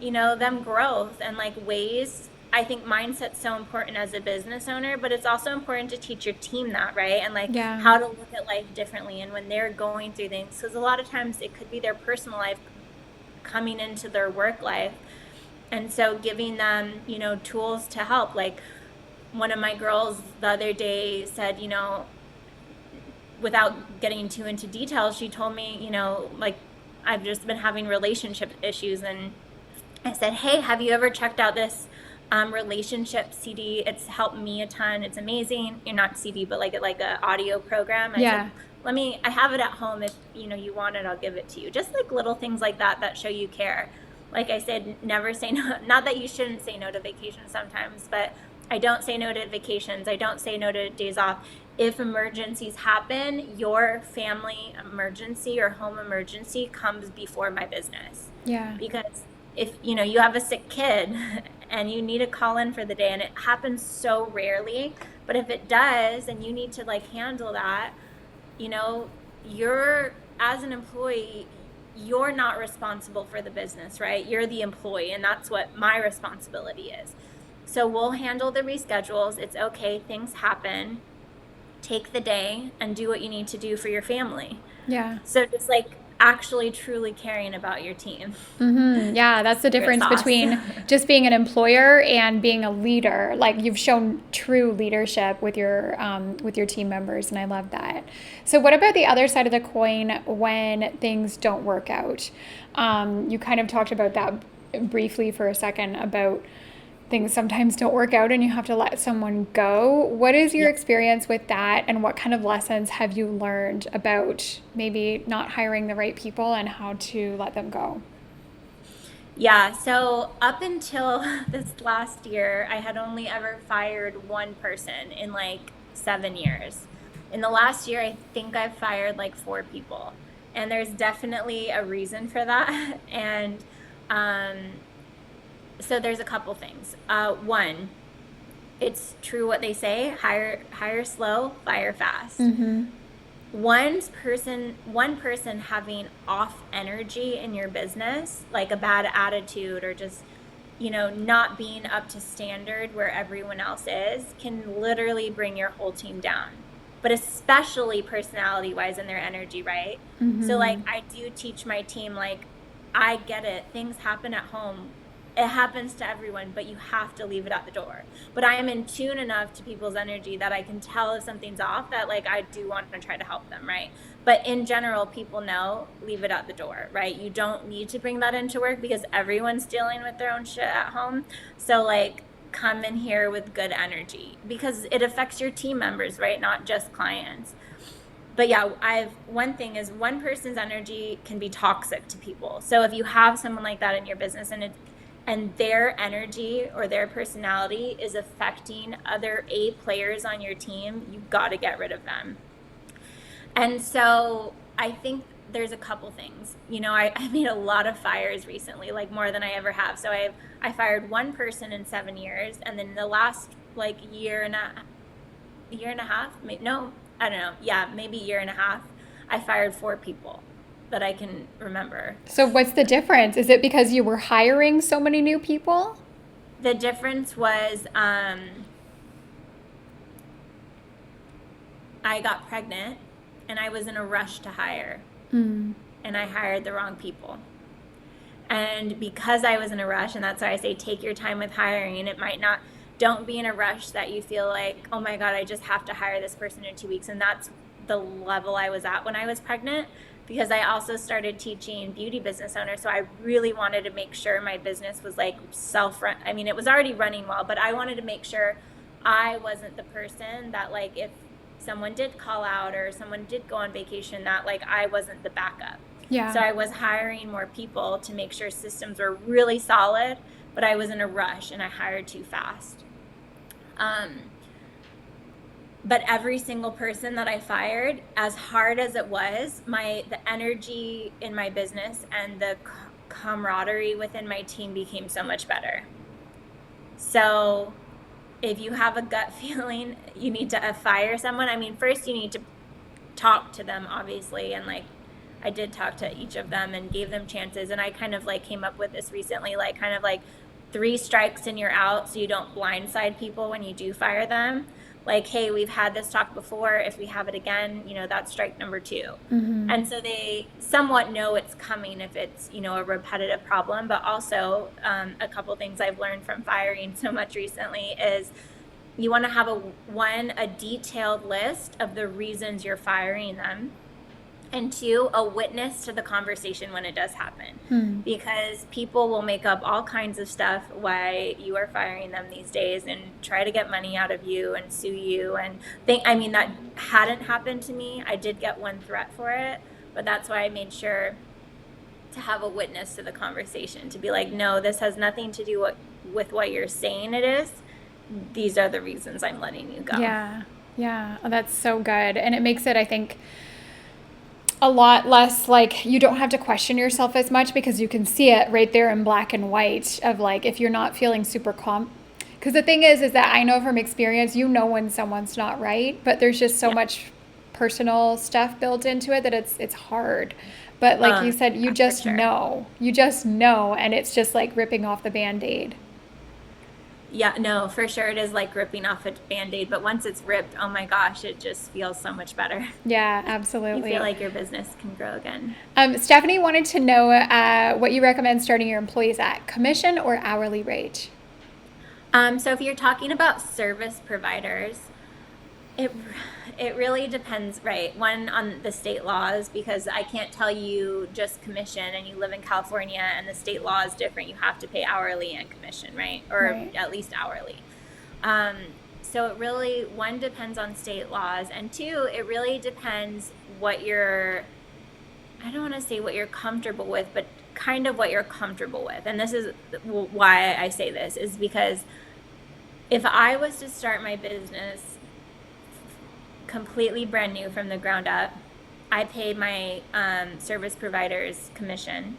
Speaker 2: them growth and like ways. I think mindset's so important as a business owner, but it's also important to teach your team that, right? And like
Speaker 1: Yeah.
Speaker 2: how to look at life differently and when they're going through things. Because a lot of times it could be their personal life coming into their work life. And so giving them, tools to help. Like one of my girls the other day said, without getting too into details, she told me, like I've just been having relationship issues. And I said, hey, have you ever checked out this relationship CD? It's helped me a ton. It's amazing. You're not CD, but like a audio program. I said,
Speaker 1: Yeah.
Speaker 2: I have it at home. If you want it, I'll give it to you. Just like little things like that show you care. Like I said, never say no. Not that you shouldn't say no to vacations sometimes, but I don't say no to vacations. I don't say no to days off. If emergencies happen, your family emergency or home emergency comes before my business.
Speaker 1: Yeah.
Speaker 2: Because if you have a sick kid and you need to call in for the day, and it happens so rarely, but if it does and you need to like handle that, you're as an employee, you're not responsible for the business, right? You're the employee, and that's what my responsibility is. So we'll handle the reschedules. It's okay, things happen. Take the day and do what you need to do for your family.
Speaker 1: Yeah.
Speaker 2: So just like actually truly caring about your team.
Speaker 1: Yeah, that's the
Speaker 2: Secret
Speaker 1: difference
Speaker 2: sauce.
Speaker 1: between just being an employer and being a leader. Like you've shown true leadership with your team members, and I love that. So, what about the other side of the coin when things don't work out? You kind of talked about that briefly for a second about things sometimes don't work out and you have to let someone go. What is your
Speaker 2: Yeah.
Speaker 1: experience with that, and what kind of lessons have you learned about maybe not hiring the right people and how to let them go?
Speaker 2: Yeah, so up until this last year, I had only ever fired one person in like 7 years. In the last year, I think I've fired like four people. And there's definitely a reason for that. And um, so there's a couple things. One, it's true what they say, hire slow, fire fast.
Speaker 1: Mm-hmm.
Speaker 2: One person having off energy in your business, like a bad attitude or just, not being up to standard where everyone else is, can literally bring your whole team down. But especially personality wise and their energy, right? So like
Speaker 1: Mm-hmm.
Speaker 2: I do teach my team, like, I get it, things happen at home, it happens to everyone, but you have to leave it at the door. But I am in tune enough to people's energy that I can tell if something's off, that like I do want to try to help them, right? But in general, people know, leave it at the door, right? You don't need to bring that into work because everyone's dealing with their own shit at home. So like, come in here with good energy because it affects your team members, right? Not just clients. But yeah, I've one thing is, one person's energy can be toxic to people. So if you have someone like that in your business, and their energy or their personality is affecting other A players on your team, you've got to get rid of them. And so I think there's a couple things. I made a lot of fires recently, like more than I ever have. So I fired one person in 7 years, and then the last like year and a half, no, I don't know, yeah, maybe year and a half, I fired four people that I can remember.
Speaker 1: So what's the difference? Is it because you were hiring so many new people?
Speaker 2: The difference was I got pregnant and I was in a rush to hire,
Speaker 1: Mm.
Speaker 2: and I hired the wrong people. And because I was in a rush, and that's why I say take your time with hiring, it might not, don't be in a rush that you feel like, oh my God, I just have to hire this person in 2 weeks. And that's the level I was at when I was pregnant, because I also started teaching beauty business owners. So I really wanted to make sure my business was like self-run. I mean, it was already running well, but I wanted to make sure I wasn't the person that, like, if someone did call out or someone did go on vacation, that like I wasn't the backup. So
Speaker 1: Yeah.
Speaker 2: I was hiring more people to make sure systems were really solid, but I was in a rush and I hired too fast. Um, but every single person that I fired, as hard as it was, the energy in my business and the camaraderie within my team became so much better. So if you have a gut feeling you need to fire someone, I mean, first you need to talk to them, obviously, and like I did talk to each of them and gave them chances. And I kind of like came up with this recently, like kind of like 3 strikes and you're out, so you don't blindside people when you do fire them. Like, hey, we've had this talk before, if we have it again, that's strike number 2.
Speaker 1: Mm-hmm.
Speaker 2: And so they somewhat know it's coming if it's a repetitive problem. But also, a couple things I've learned from firing so much recently is, you want to have a detailed list of the reasons you're firing them, and 2, a witness to the conversation when it does happen.
Speaker 1: Hmm.
Speaker 2: Because people will make up all kinds of stuff why you are firing them these days and try to get money out of you and sue you. And I mean, that hadn't happened to me. I did get one threat for it, but that's why I made sure to have a witness to the conversation, to be like, no, this has nothing to do with what you're saying it is. These are the reasons I'm letting you go.
Speaker 1: Yeah. Yeah. Oh, that's so good. And it makes it, I think, a lot less like you don't have to question yourself as much, because you can see it right there in black and white of like, if you're not feeling super calm. Because the thing is that I know from experience, when someone's not right, but there's just so
Speaker 2: Yeah.
Speaker 1: much personal stuff built into it that it's hard. But like you said,
Speaker 2: Yeah, for sure.
Speaker 1: you just know, and it's just like ripping off the Band-Aid.
Speaker 2: Yeah, no, for sure. It is like ripping off a Band-Aid, but once it's ripped, oh my gosh, it just feels so much better.
Speaker 1: Yeah,
Speaker 2: You feel
Speaker 1: absolutely.
Speaker 2: like your business can grow again.
Speaker 1: Stephanie wanted to know what you recommend starting your employees at, commission or hourly rate?
Speaker 2: So if you're talking about service providers, It it really depends, right? One, on the state laws, because I can't tell you just commission and you live in California and the state law is different. You have to pay hourly and commission, right? Or
Speaker 1: Right.
Speaker 2: at least hourly. So it really, one, depends on state laws, and two, it really depends what you're, I don't want to say what you're comfortable with, but kind of what you're comfortable with. And this is why I say this, is because if I was to start my business completely brand new from the ground up, I pay my service providers commission,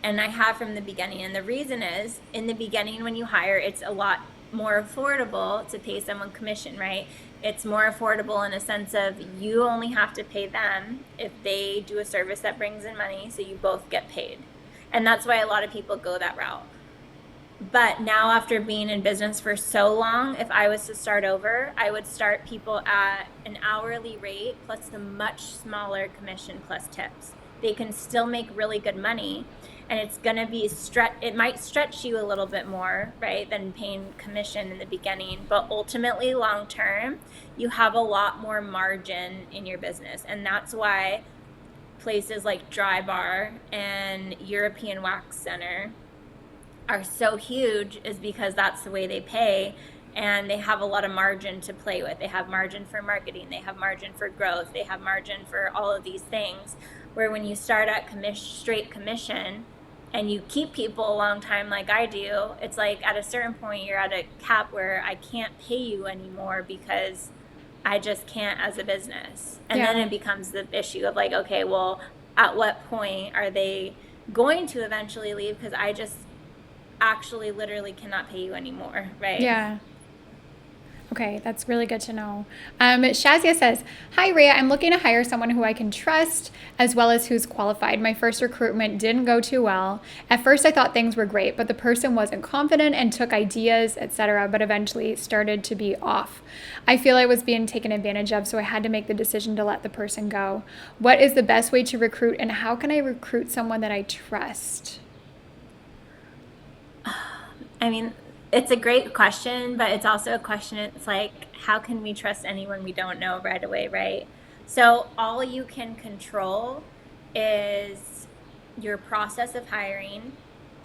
Speaker 2: and I have from the beginning. And the reason is, in the beginning, when you hire, it's a lot more affordable to pay someone commission, right? It's more affordable in a sense of you only have to pay them if they do a service that brings in money, so you both get paid. And that's why a lot of people go that route. But now, after being in business for so long, if I was to start over, I would start people at an hourly rate plus the much smaller commission plus tips. They can still make really good money, and it's going to be it might stretch you a little bit more, right, than paying commission in the beginning, but ultimately long term, you have a lot more margin in your business. And that's why places like Dry Bar and European Wax Center are so huge, is because that's the way they pay, and they have a lot of margin to play with. They have margin for marketing, they have margin for growth, they have margin for all of these things, where when you start at straight commission and you keep people a long time like I do, it's like at a certain point you're at a cap where I can't pay you anymore because I just can't as a business. And then
Speaker 1: Yeah.
Speaker 2: it becomes the issue of like, okay, well, at what point are they going to eventually leave because I just actually literally cannot pay you anymore, right?
Speaker 1: Yeah. Okay, that's really good to know. Shazia says, "Hi, Rhea. I'm looking to hire someone who I can trust as well as who's qualified. My first recruitment didn't go too well. At first, I thought things were great, but the person wasn't confident and took ideas, etc., but eventually started to be off. I feel I was being taken advantage of, so I had to make the decision to let the person go. What is the best way to recruit, and how can I recruit someone that I trust?"
Speaker 2: I mean, it's a great question, but it's also a question. It's like, how can we trust anyone we don't know right away, right? So, all you can control is your process of hiring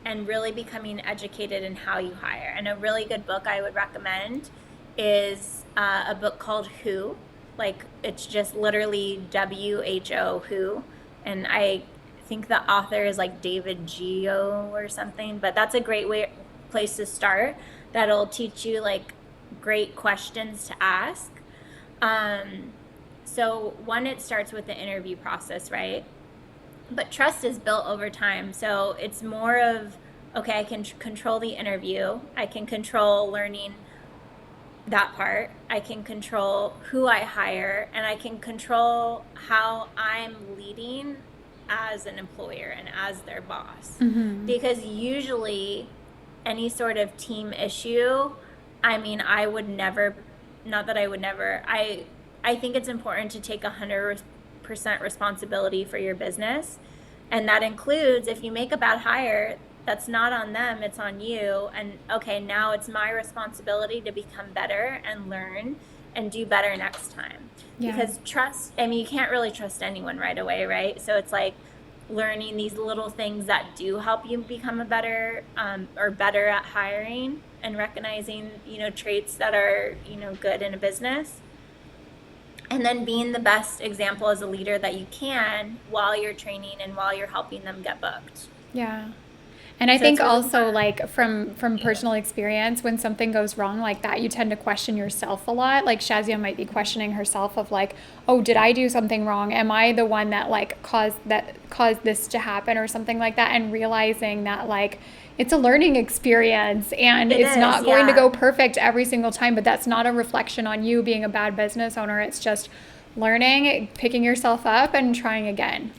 Speaker 2: and really becoming educated in how you hire. And a really good book I would recommend is a book called Who. Like, it's just literally WHO, Who. And I think the author is like David Geo or something, but that's a great place to start. That'll teach you like great questions to ask. So one, it starts with the interview process, right? But trust is built over time. So it's more of, okay, I can control the interview. I can control learning that part. I can control who I hire, and I can control how I'm leading as an employer and as their boss. Because usually any sort of team issue, I mean, I would never, not that I would never, I think it's important to take 100% responsibility for your business. And that includes, if you make a bad hire, that's not on them, it's on you. And okay, now it's my responsibility to become better and learn and do better next time.
Speaker 1: Yeah.
Speaker 2: Because trust, I mean, you can't really trust anyone right away, right? So it's like learning these little things that do help you become a better or better at hiring, and recognizing, traits that are, good in a business. And then being the best example as a leader that you can while you're training and while you're helping them get booked.
Speaker 1: Yeah. And I
Speaker 2: So
Speaker 1: think
Speaker 2: it's really
Speaker 1: also,
Speaker 2: fun.
Speaker 1: like, from personal experience, when something goes wrong like that, you tend to question yourself a lot. Like, Shazia might be questioning herself of like, oh, did I do something wrong? Am I the one that like caused this to happen or something like that? And realizing that like it's a learning experience and
Speaker 2: It
Speaker 1: it's
Speaker 2: is,
Speaker 1: not going to
Speaker 2: yeah.
Speaker 1: go perfect every single time, but that's not a reflection on you being a bad business owner. It's just learning, picking yourself up and trying again.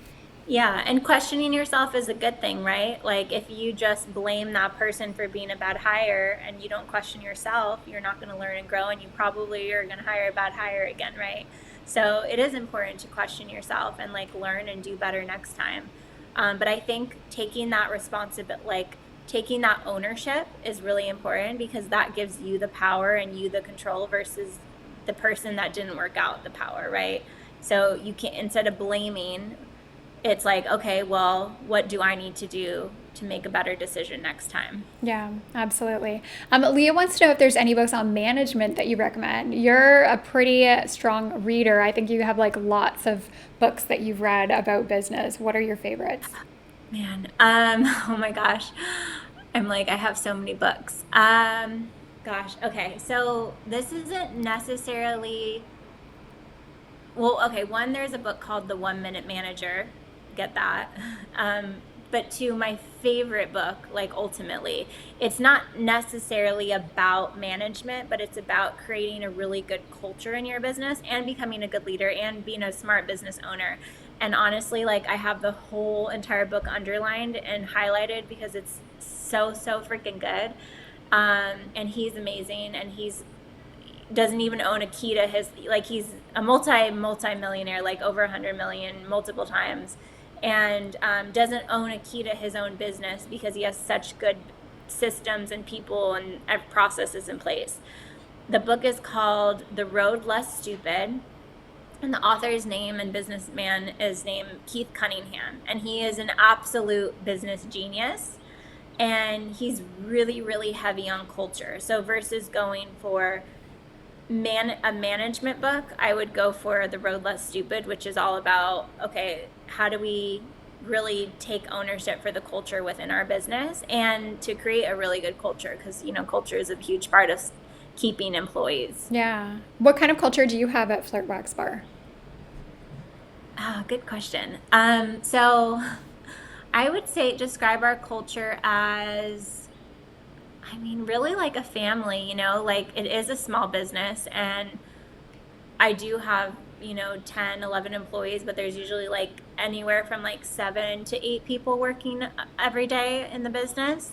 Speaker 2: Yeah, and questioning yourself is a good thing, right? Like, if you just blame that person for being a bad hire and you don't question yourself, you're not going to learn and grow, and you probably are going to hire a bad hire again, right? So it is important to question yourself and like learn and do better next time. But I think taking that responsibility, like taking that ownership, is really important, because that gives you the power and you the control versus the person that didn't work out the power, right? So you can't, instead of blaming, it's like, okay, well, what do I need to do to make a better decision next time?
Speaker 1: Yeah, absolutely. Leah wants to know if there's any books on management that you recommend. You're a pretty strong reader. I think you have like lots of books that you've read about business. What are your favorites?
Speaker 2: Man, oh my gosh. I'm like, I have so many books. Gosh, okay. So this isn't necessarily, well, okay, one, there's a book called The 1 Minute Manager. Get that. But two, my favorite book, like ultimately, it's not necessarily about management, but it's about creating a really good culture in your business and becoming a good leader and being a smart business owner. And honestly, like I have the whole entire book underlined and highlighted because it's so, so freaking good. And he's amazing, and he's doesn't even own a key to his, like he's a multi-millionaire, like over 100 million multiple times, and doesn't own a key to his own business because he has such good systems and people and processes in place. The book is called The Road Less Stupid, and the author's name and businessman is named Keith Cunningham, and he is an absolute business genius, and he's really, really heavy on culture. So versus going for a management book, I would go for The Road Less Stupid, which is all about, okay, how do we really take ownership for the culture within our business and to create a really good culture, because culture is a huge part of keeping employees.
Speaker 1: Yeah. What kind of culture do you have at Flirt Wax Bar?
Speaker 2: Oh, good question. So I would say describe our culture as, I mean, really like a family, like it is a small business, and I do have, 10, 11 employees, but there's usually like anywhere from like 7 to 8 people working every day in the business.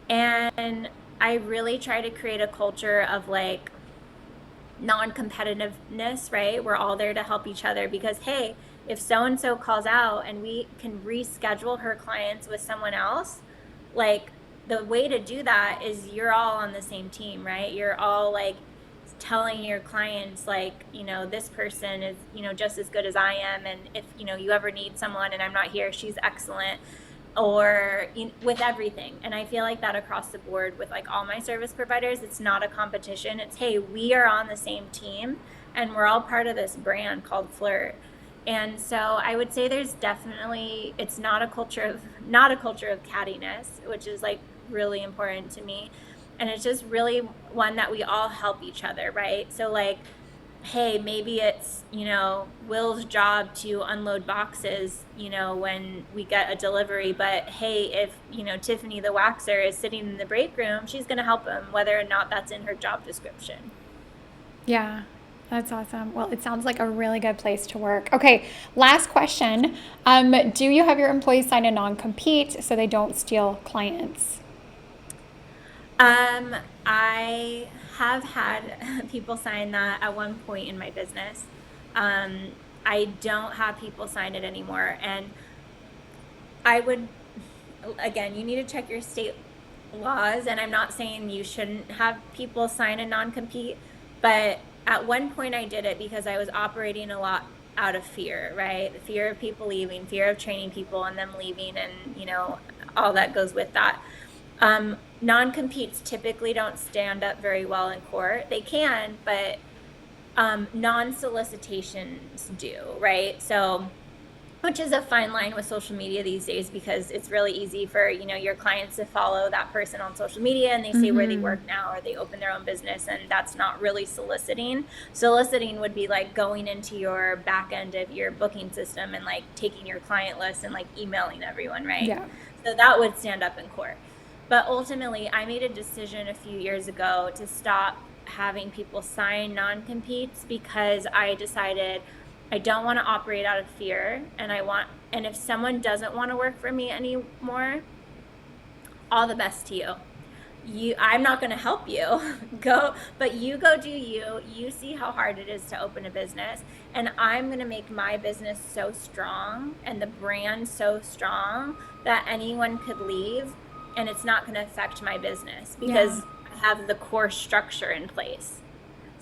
Speaker 2: And I really try to create a culture of like non-competitiveness, right? We're all there to help each other because, hey, if so-and-so calls out and we can reschedule her clients with someone else, like the way to do that is you're all on the same team, right? You're all like telling your clients like, this person is, just as good as I am. And if, you ever need someone and I'm not here, she's excellent. Or with everything. And I feel like that across the board with like all my service providers. It's not a competition. It's, hey, we are on the same team and we're all part of this brand called Flirt. And so I would say there's definitely, it's not a culture of cattiness, which is like really important to me. And it's just really one that we all help each other, right? So like, hey, maybe it's, Will's job to unload boxes, when we get a delivery. But hey, if, Tiffany the waxer is sitting in the break room, she's going to help him, whether or not that's in her job description.
Speaker 1: Yeah, that's awesome. Well, it sounds like a really good place to work. Okay, last question. Do you have your employees sign a non-compete so they don't steal clients?
Speaker 2: I have had people sign that at one point in my business. I don't have people sign it anymore. And I would, again, you need to check your state laws. And I'm not saying you shouldn't have people sign a non-compete, but at one point I did it because I was operating a lot out of fear, right? The fear of people leaving, fear of training people and them leaving, and, all that goes with that. Non-competes typically don't stand up very well in court. They can, but non-solicitations do, right? So, which is a fine line with social media these days because it's really easy for, your clients to follow that person on social media and they say where they work now or they open their own business, and that's not really soliciting. Soliciting would be like going into your back end of your booking system and like taking your client list and like emailing everyone, right?
Speaker 1: Yeah.
Speaker 2: So that would stand up in court. But ultimately, I made a decision a few years ago to stop having people sign non-competes because I decided I don't want to operate out of fear, and if someone doesn't want to work for me anymore, all the best to you. I'm not going to help you but you go do you. You see how hard it is to open a business, and I'm going to make my business so strong and the brand so strong that anyone could leave and it's not going to affect my business because I have the core structure in place.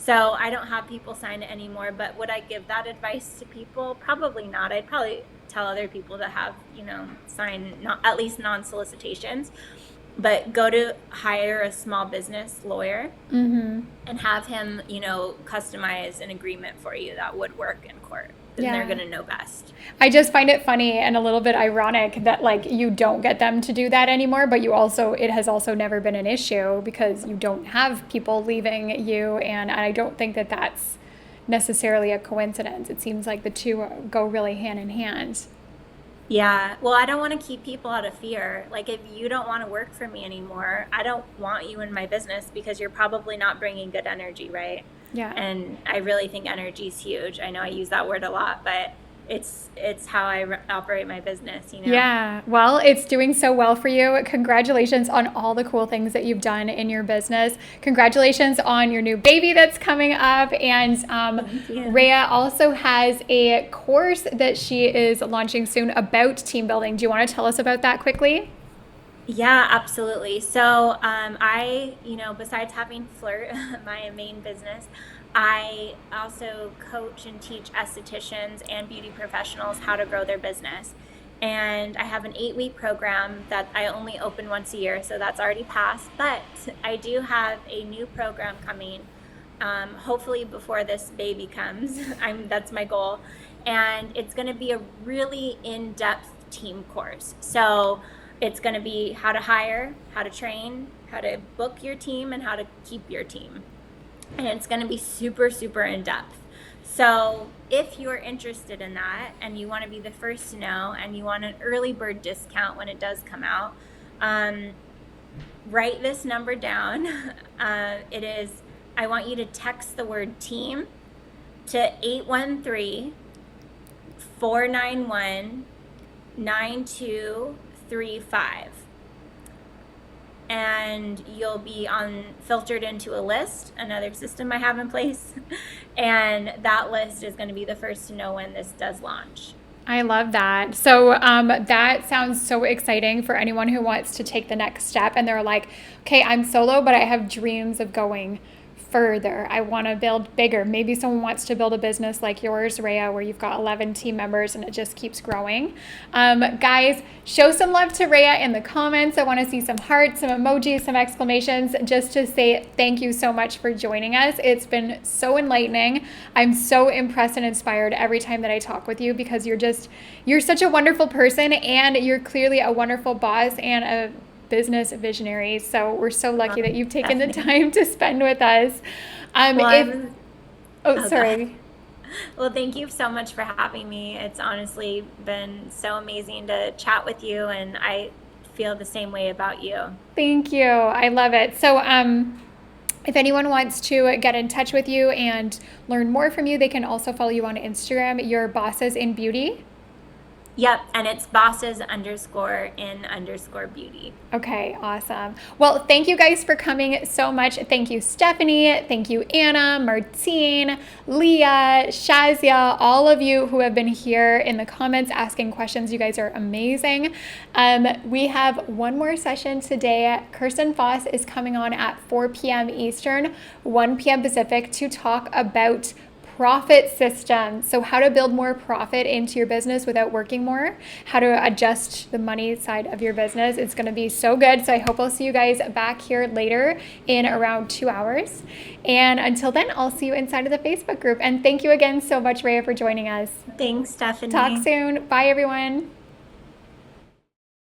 Speaker 2: So I don't have people sign it anymore, but would I give that advice to people? Probably not. I'd probably tell other people to have, sign not, at least non-solicitations, but go to hire a small business lawyer and have him, customize an agreement for you that would work in court. Then they're going to know best.
Speaker 1: I just find it funny and a little bit ironic that like you don't get them to do that anymore, but it has also never been an issue because you don't have people leaving you. And I don't think that that's necessarily a coincidence. It seems like the two go really hand in hand.
Speaker 2: Yeah. Well, I don't want to keep people out of fear. Like, if you don't want to work for me anymore, I don't want you in my business because you're probably not bringing good energy, right?
Speaker 1: Yeah.
Speaker 2: And I really think energy is huge. I know I use that word a lot, but it's how I operate my business,
Speaker 1: Yeah. Well, it's doing so well for you. Congratulations on all the cool things that you've done in your business. Congratulations on your new baby that's coming up. And Raya also has a course that she is launching soon about team building. Do you want to tell us about that quickly?
Speaker 2: Yeah, absolutely. So, besides having Flirt, my main business, I also coach and teach estheticians and beauty professionals how to grow their business. And I have an 8-week program that I only open once a year, so that's already passed. But I do have a new program coming, hopefully before this baby comes. That's my goal. And it's going to be a really in-depth team course. So it's going to be how to hire, how to train, how to book your team, and how to keep your team. And it's going to be super, super in depth. So if you're interested in that and you want to be the first to know and you want an early bird discount when it does come out, write this number down. I want you to text the word team to 813-491-9235. And you'll be filtered into a list, another system I have in place. And that list is going to be the first to know when this does launch.
Speaker 1: I love that. So that sounds so exciting for anyone who wants to take the next step and they're like, okay, I'm solo, but I have dreams of going further. I want to build bigger. Maybe someone wants to build a business like yours, Raya, where you've got 11 team members and it just keeps growing. Guys, show some love to Raya in the comments. I want to see some hearts, some emojis, some exclamations, just to say thank you so much for joining us. It's been so enlightening. I'm so impressed and inspired every time that I talk with you because you're such a wonderful person and you're clearly a wonderful boss and a business visionary. So we're so lucky that you've taken the time to spend with us. Sorry.
Speaker 2: Well, thank you so much for having me. It's honestly been so amazing to chat with you, and I feel the same way about you.
Speaker 1: Thank you. I love it. So if anyone wants to get in touch with you and learn more from you, they can also follow you on Instagram. Your Bosses in Beauty.
Speaker 2: Yep, and it's bosses_in_beauty.
Speaker 1: Okay, awesome. Well, thank you guys for coming so much. Thank you, Stephanie. Thank you, Anna, Martine, Leah, Shazia, all of you who have been here in the comments asking questions. You guys are amazing. We have one more session today. Kirsten Foss is coming on at 4 p.m. Eastern, 1 p.m. Pacific to talk about profit system. So how to build more profit into your business without working more, how to adjust the money side of your business. It's going to be so good. So I hope I'll see you guys back here later in around 2 hours. And until then, I'll see you inside of the Facebook group. And thank you again so much, Raya, for joining us.
Speaker 2: Thanks, Stephanie.
Speaker 1: Talk soon. Bye, everyone.